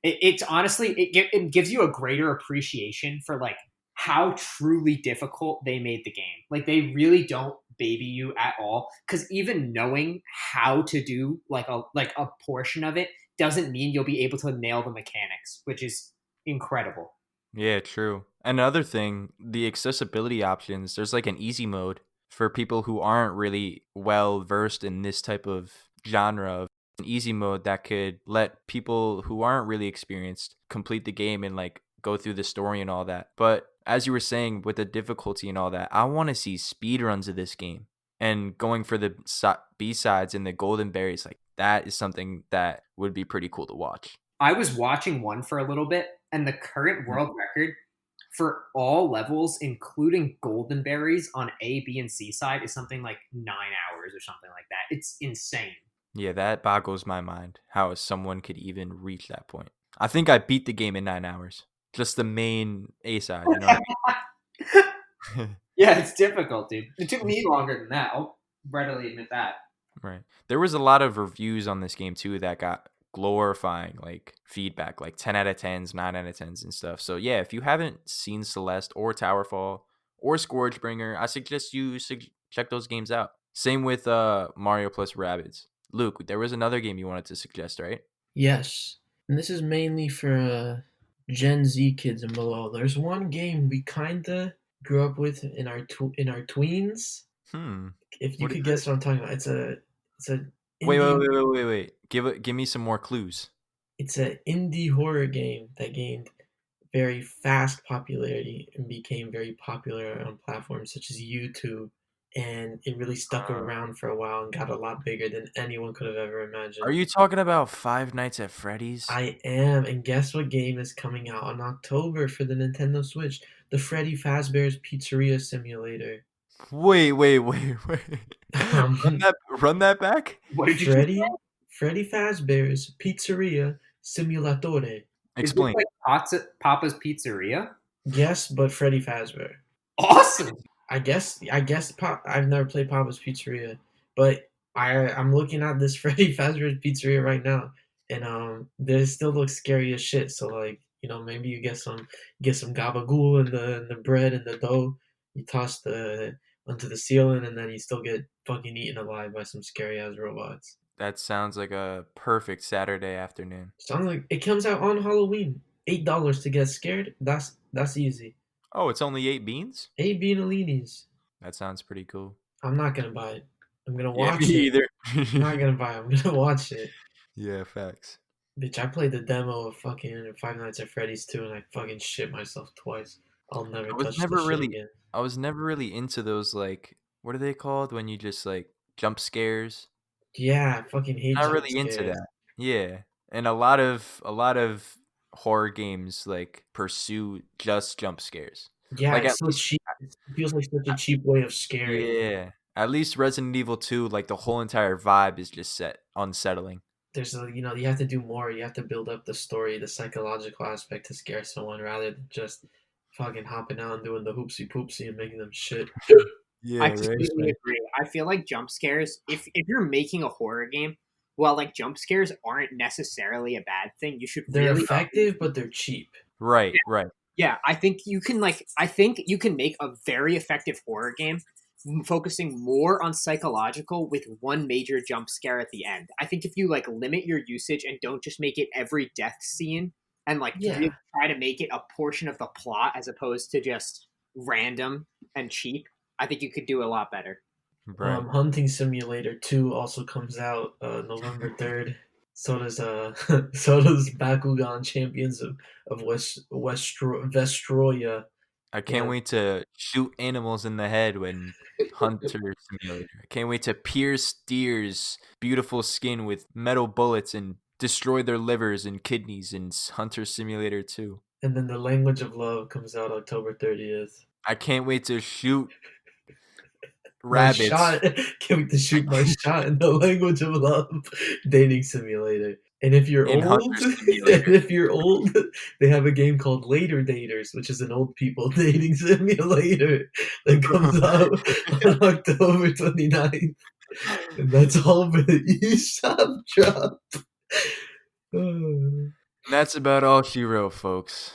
It's honestly it gives you a greater appreciation for like how truly difficult they made the game. Like they really don't baby you at all. Because even knowing how to do like a portion of it doesn't mean you'll be able to nail the mechanics, which is incredible. Yeah, true. Another thing, the accessibility options, there's like an easy mode for people who aren't really well versed in this type of genre of an easy mode that could let people who aren't really experienced complete the game and like go through the story and all that. But as you were saying with the difficulty and all that, I want to see speed runs of this game and going for the B-sides and the golden berries like that is something that would be pretty cool to watch. I was watching one for a little bit, and the current world record for all levels, including golden berries on A, B, and C side, is something like 9 hours or something like that. It's insane. Yeah, that boggles my mind how someone could even reach that point. I think I beat the game in 9 hours. Just the main A side, you know what I mean? Yeah, it's difficult, dude. It took me longer than that. I'll readily admit that. Right. There was a lot of reviews on this game too that got glorifying like feedback, like 10 out of 10s, 9 out of 10s and stuff. So yeah, if you haven't seen Celeste or Towerfall or Scourgebringer, I suggest you check those games out. Same with Mario plus Rabbids. Luke, there was another game you wanted to suggest, right? Yes, and this is mainly for Gen Z kids and below. There's one game we kinda grew up with in our tweens. Hmm. If you What is could it? guess what I'm talking about, it's a Wait, wait, indie wait, wait, wait, wait. Give me some more clues. it's an indie horror game that gained very fast popularity and became very popular on platforms such as YouTube. And it really stuck Uh, around for a while and got a lot bigger than anyone could have ever are imagined. you talking about Five Nights at Freddy's? I am, and guess what game is coming out in October for the Nintendo Switch? The Freddy Fazbear's Pizzeria Simulator. Wait, wait, wait, wait. Um, Run that back. What did you say? Freddy Fazbear's Pizzeria Simulatore. Is this Explain. like Papa's Pizzeria? Yes, but Freddy Fazbear. Awesome. I've never played Papa's Pizzeria, but I'm looking at this Freddy Fazbear's Pizzeria right now, and this still looks scary as shit. So like, maybe you get some gabagool in the bread and the dough. You toss the onto the ceiling, and then you still get fucking eaten alive by some scary ass robots. That sounds like a perfect Saturday afternoon. Sounds like it comes out on Halloween. $8 to get scared. That's easy. Oh, it's only 8 beans? 8 beanalinis. That sounds pretty cool. I'm not gonna buy it. I'm gonna Yeah, watch me it. either. I'm not gonna buy it. I'm gonna watch it. Yeah, facts. Bitch, I played the demo of fucking Five Nights at Freddy's 2 and I fucking shit myself twice. I'll never I was touch never this shit really again. I was never really into those like what are they called when you just like jump scares? Yeah, I fucking hate Not jump really into scares. that. Yeah. And a lot of horror games like pursue just jump scares. Yeah, Like at it's so least cheap. It feels like such a cheap way of scaring. yeah. At least Resident Evil 2 like the whole entire vibe is just set unsettling. You have to do more. You have to build up the story, the psychological aspect to scare someone rather than just fucking hopping out and doing the hoopsie poopsie and making them shit. Yeah, I right. completely agree. I feel like jump scares, if you're making a horror game, well, like jump scares aren't necessarily a bad thing. You should They're really effective, but they're cheap. Right, right. Yeah, I think you can I think you can make a very effective horror game focusing more on psychological with one major jump scare at the end. I think if you like limit your usage and don't just make it every death scene and like Yeah. really try to make it a portion of the plot as opposed to just random and cheap, I think you could do a lot better. Right. Hunting Simulator 2 also comes out November 3rd. So does so does Bakugan Champions of Vestroya. I can't Yeah. wait to shoot animals in the head when Hunter Simulator. I can't wait to pierce deer's beautiful skin with metal bullets and destroy their livers and kidneys in Hunter Simulator 2. And then The Language of Love comes out October 30th. I can't wait to shoot My rabbits. shot. Can't wait to shoot my shot in The Language of Love dating simulator. And if you're In old, Hunter Simulator. and if you're old, they have a game called Later Daters, which is an old people dating simulator that comes out on October 29th. And that's all for the eShop drop. And that's about all she wrote, folks.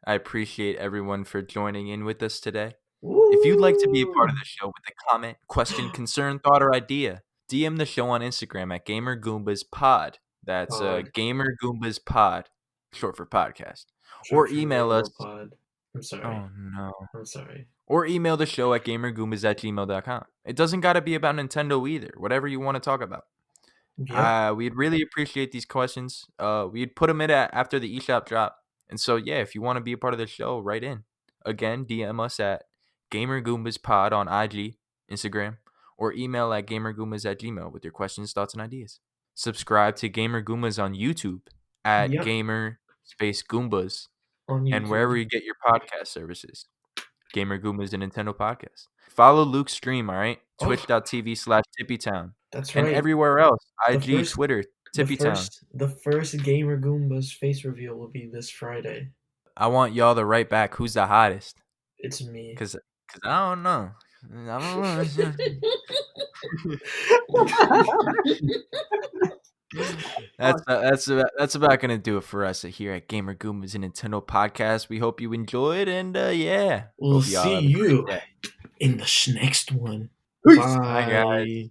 I appreciate everyone for joining in with us today. If you'd like to be a part of the show with a comment, question, concern, thought, or idea, DM the show on Instagram at Gamer Goombas Pod. That's Pod. Gamer Goombas Pod, short for podcast. Short Or for email us. Pod. I'm sorry. Oh no. I'm sorry. Or email the show at gamergoombas@gmail.com. It doesn't got to be about Nintendo either. Whatever you want to talk about. Yeah. We'd really appreciate these questions. We'd put them in after the eShop drop. And so, yeah, if you want to be a part of the show, write in. Again, DM us at GamerGoombaspod on IG, Instagram, or email at gamergoombas@gmail with your questions, thoughts, and ideas. Subscribe to Gamer Goombas on YouTube at Yep. Gamer_Goombas On YouTube. and wherever you get your podcast services. Gamer Goombas, the Nintendo podcast. Follow Luke's stream, all right? Oh. Twitch.tv/TippyTown. That's And right. everywhere else, The IG, first- Twitter, The TippyTown. first Gamer Goombas face reveal will be this Friday. I want y'all to write back who's the hottest. It's me. Cause I don't know. That's about gonna do it for us here at Gamer Goombas and Nintendo Podcast. We hope you enjoyed, and yeah, We'll hope y'all see have a great you day. in the next one. Peace. Bye, guys. Bye.